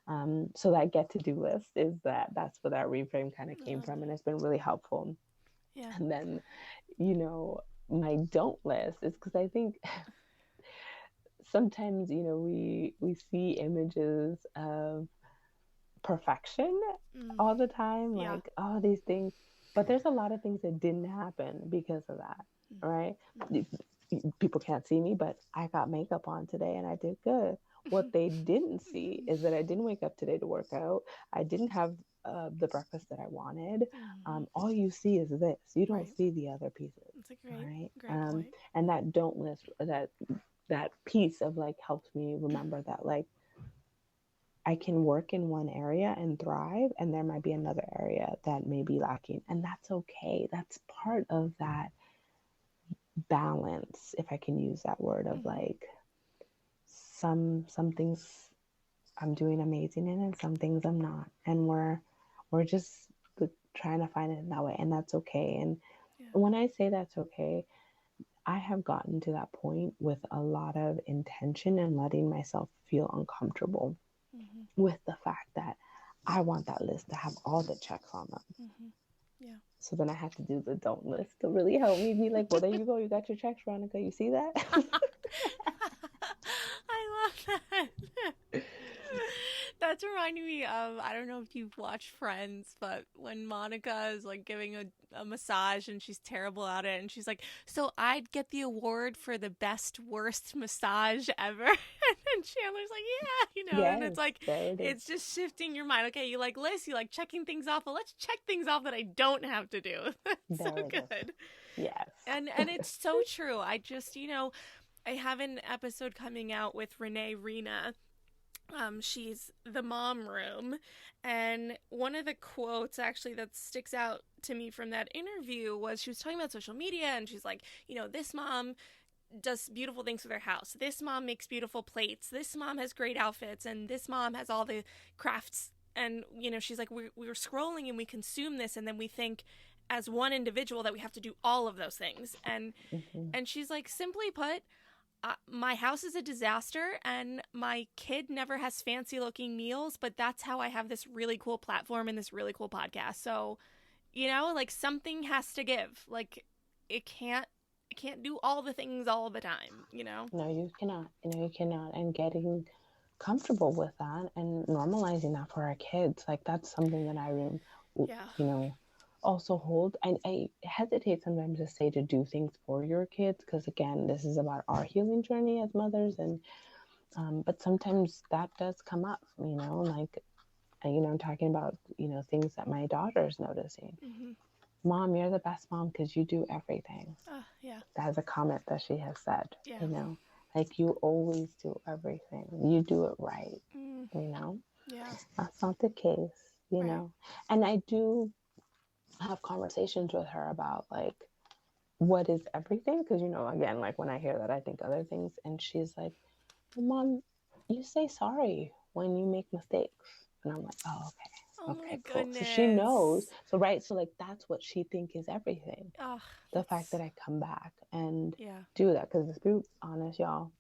Mm-hmm. So that get to do list that's where that reframe kind of I came love from, and that. it's been really helpful. Yeah. And then, you know, my don't list is because I think sometimes, we see images of perfection Mm. all the time, Yeah. like, oh, these things, but there's a lot of things that didn't happen because of that, right? Mm-hmm. People can't see me, but I got makeup on today and I did good. What they didn't see is that I didn't wake up today to work out. I didn't have the breakfast that I wanted. Mm-hmm. All you see is this. You don't Right. see the other pieces, That's a great, right? great point. And that don't list, that piece of like helps me remember that like I can work in one area and thrive, and there might be another area that may be lacking, and that's okay. That's part of that balance, if I can use that word, of Mm-hmm. like some things I'm doing amazing in and some things I'm not, and we're just trying to find it in that way, and that's okay. And Yeah. when I say that's okay, I have gotten to that point with a lot of intention and letting myself feel uncomfortable Mm-hmm. with the fact that I want that list to have all the checks on them. Mm-hmm. Yeah. So then I had to do the don't list to really help me be like, well, there you go. You got your checks, Veronica. You see that? I love that. That's reminding me of, I don't know if you've watched Friends, but when Monica is like giving a massage and she's terrible at it, and she's like, so I'd get the award for the best worst massage ever. And then Chandler's like, yeah, and Yes, it's like, there it is. it's just shifting your mind. Okay, you like lists, you like checking things off, but let's check things off that I don't have to do. That's so There it is. good. Yes. And it's so true. I just, I have an episode coming out with Renee Reina. She's the mom room, and one of the quotes actually that sticks out to me from that interview was she was talking about social media, and she's like, this mom does beautiful things with her house, this mom makes beautiful plates, this mom has great outfits, and this mom has all the crafts. And she's like, we're scrolling and we consume this, and then we think as one individual that we have to do all of those things. And Mm-hmm. and she's like, simply put, my house is a disaster and my kid never has fancy looking meals, but that's how I have this really cool platform and this really cool podcast. So, like something has to give. Like it can't do all the things all the time. No, you cannot. You cannot. And getting comfortable with that and normalizing that for our kids, like that's something that Yeah. you know, also hold. I hesitate sometimes to say to do things for your kids because again, this is about our healing journey as mothers, and but sometimes that does come up. Like I'm talking about things that my daughter's noticing. Mm-hmm. Mom, you're the best mom because you do everything. Yeah. That's a comment that she has said. Yeah. Like you always do everything. You do it right. Mm, yeah. That's not the case. Right. And I do have conversations with her about like what is everything, because again, like when I hear that I think other things, and she's like, well, Mom, you say sorry when you make mistakes, and I'm like, oh, okay. Oh my Okay, cool. So she knows. goodness. So right, so like that's what she think is everything. Oh, The fact that's that I come back and yeah. do that, because let's be honest, y'all,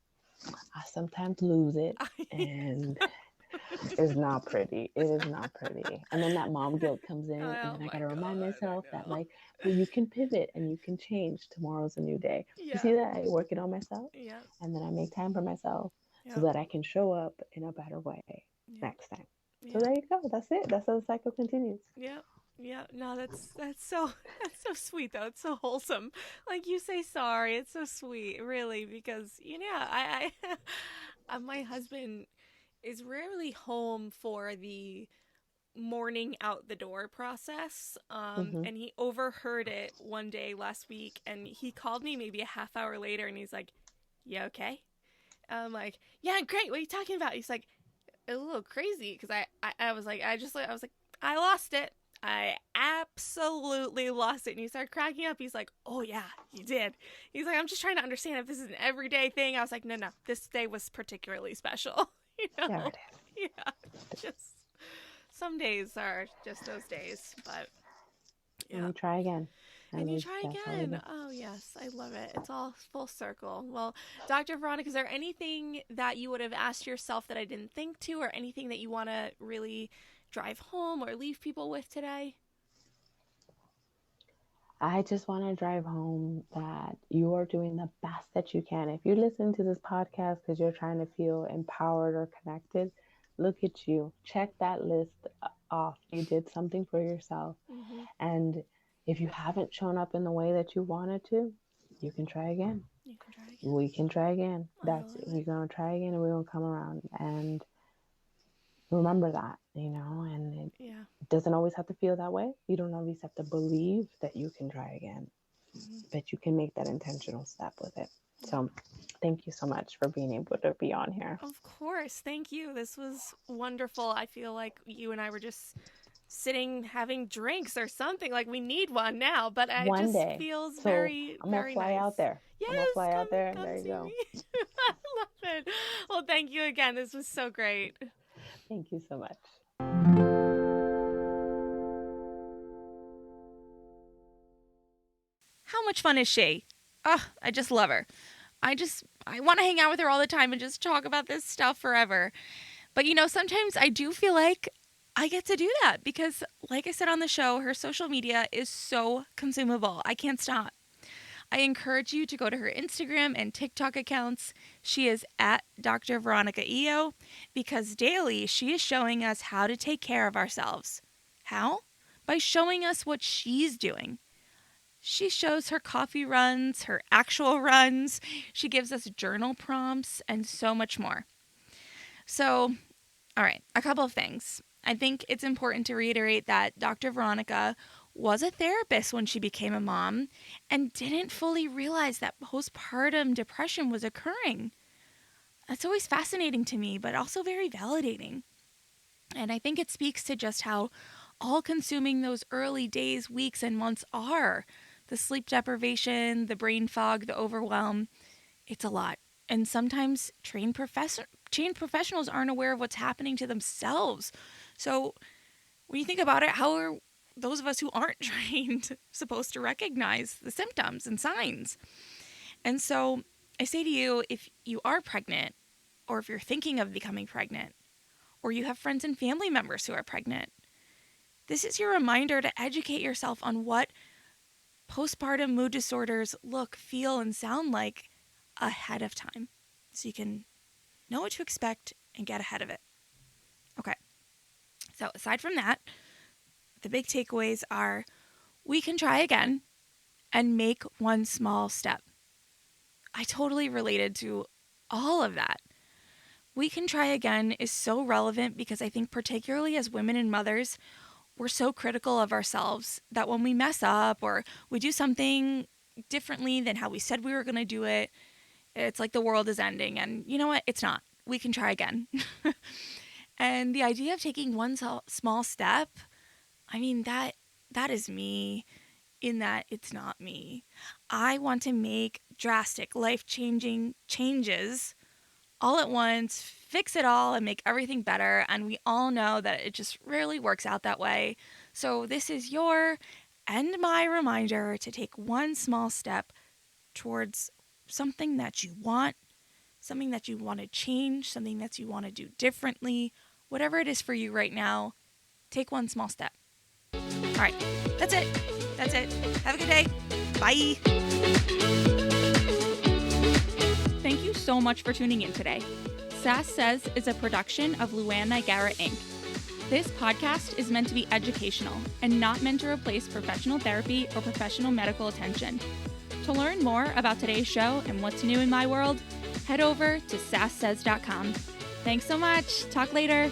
I sometimes lose it, and it's not pretty. It is not pretty. And then that mom guilt comes in, and Oh then I my gotta remind God, I myself that know. like, well, you can pivot and you can change. Tomorrow's a new day. You Yeah. see that? I work it on myself, Yeah. and then I make time for myself so Yeah. that I can show up in a better way Yeah. next time. So Yeah. there you go. That's it. That's how the cycle continues. Yeah. Yeah. No, that's so that's so sweet though. It's so wholesome. Like you say sorry. It's so sweet, really, because my husband is rarely home for the morning out the door process. Mm-hmm. And he overheard it one day last week, and he called me maybe a half hour later, and he's like, "You okay?" I'm like, "Yeah, great. What are you talking about?" He's like, "A little crazy," because I was like, I was like, "I lost it. I absolutely lost it." And he started cracking up. He's like, "Oh yeah, you did." He's like, "I'm just trying to understand if this is an everyday thing." I was like, "No, this day was particularly special." you There know? it is. Yeah. Just some days are just those days, but And yeah. we try again. And And you we try that's all we again. do. Oh, yes. I love it. It's all full circle. Well, Dr. Veronica, is there anything that you would have asked yourself that I didn't think to, or anything that you want to really drive home or leave people with today? I just want to drive home that you are doing the best that you can. If you listen to this podcast because you're trying to feel empowered or connected, look at you. Check that list off. You did something for yourself. Mm-hmm. And if you haven't shown up in the way that you wanted to, you can try again. You can try again. We can try again. I That's love it. it. We're going to try again, and we're going to come around. And remember that, and Yeah. it doesn't always have to feel that way. You don't always have to believe that you can try again, Mm-hmm. but you can make that intentional step with it. Yeah. So thank you so much for being able to be on here. Of course. Thank you. This was wonderful. I feel like you and I were just sitting having drinks or something. Like we need one now, but it One just day. feels So very, I'm going to very fly nice. out there. I'm going to Yes, fly out there, and come there you see go. me. I love it. Well, thank you again. This was so great. Thank you so much. How much fun is she? Oh, I just love her. I want to hang out with her all the time and just talk about this stuff forever. But sometimes I do feel like I get to do that because, like I said on the show, her social media is so consumable. I can't stop. I encourage you to go to her Instagram and TikTok accounts. She is at Dr. Veronica Eyo because daily she is showing us how to take care of ourselves. How? By showing us what she's doing. She shows her coffee runs, her actual runs. She gives us journal prompts and so much more. So, all right, a couple of things. I think it's important to reiterate that Dr. Veronica was a therapist when she became a mom and didn't fully realize that postpartum depression was occurring. That's always fascinating to me, but also very validating. And I think it speaks to just how all consuming those early days, weeks, and months are. The sleep deprivation, the brain fog, the overwhelm. It's a lot. And sometimes trained professionals aren't aware of what's happening to themselves. So when you think about it, how are those of us who aren't trained supposed to recognize the symptoms and signs? And so I say to you, if you are pregnant, or if you're thinking of becoming pregnant, or you have friends and family members who are pregnant, this is your reminder to educate yourself on what postpartum mood disorders look, feel, and sound like ahead of time so you can know what to expect and get ahead of it. Okay, so aside from that, the big takeaways are we can try again and make one small step. I totally related to all of that. We can try again is so relevant because I think, particularly as women and mothers, we're so critical of ourselves that when we mess up or we do something differently than how we said we were going to do it, it's like the world is ending. And you know what? It's not. We can try again. And the idea of taking one small step, I mean, that is me in that it's not me. I want to make drastic, life-changing changes all at once, fix it all and make everything better. And we all know that it just really works out that way. So this is your and my reminder to take one small step towards something that you want, something that you want to change, something that you want to do differently, whatever it is for you right now, take one small step. All right, that's it. That's it. Have a good day. Bye. Thank you so much for tuning in today. Sass Says is a production of Luann Nigara, Inc. This podcast is meant to be educational and not meant to replace professional therapy or professional medical attention. To learn more about today's show and what's new in my world, head over to sasssays.com. Thanks so much. Talk later.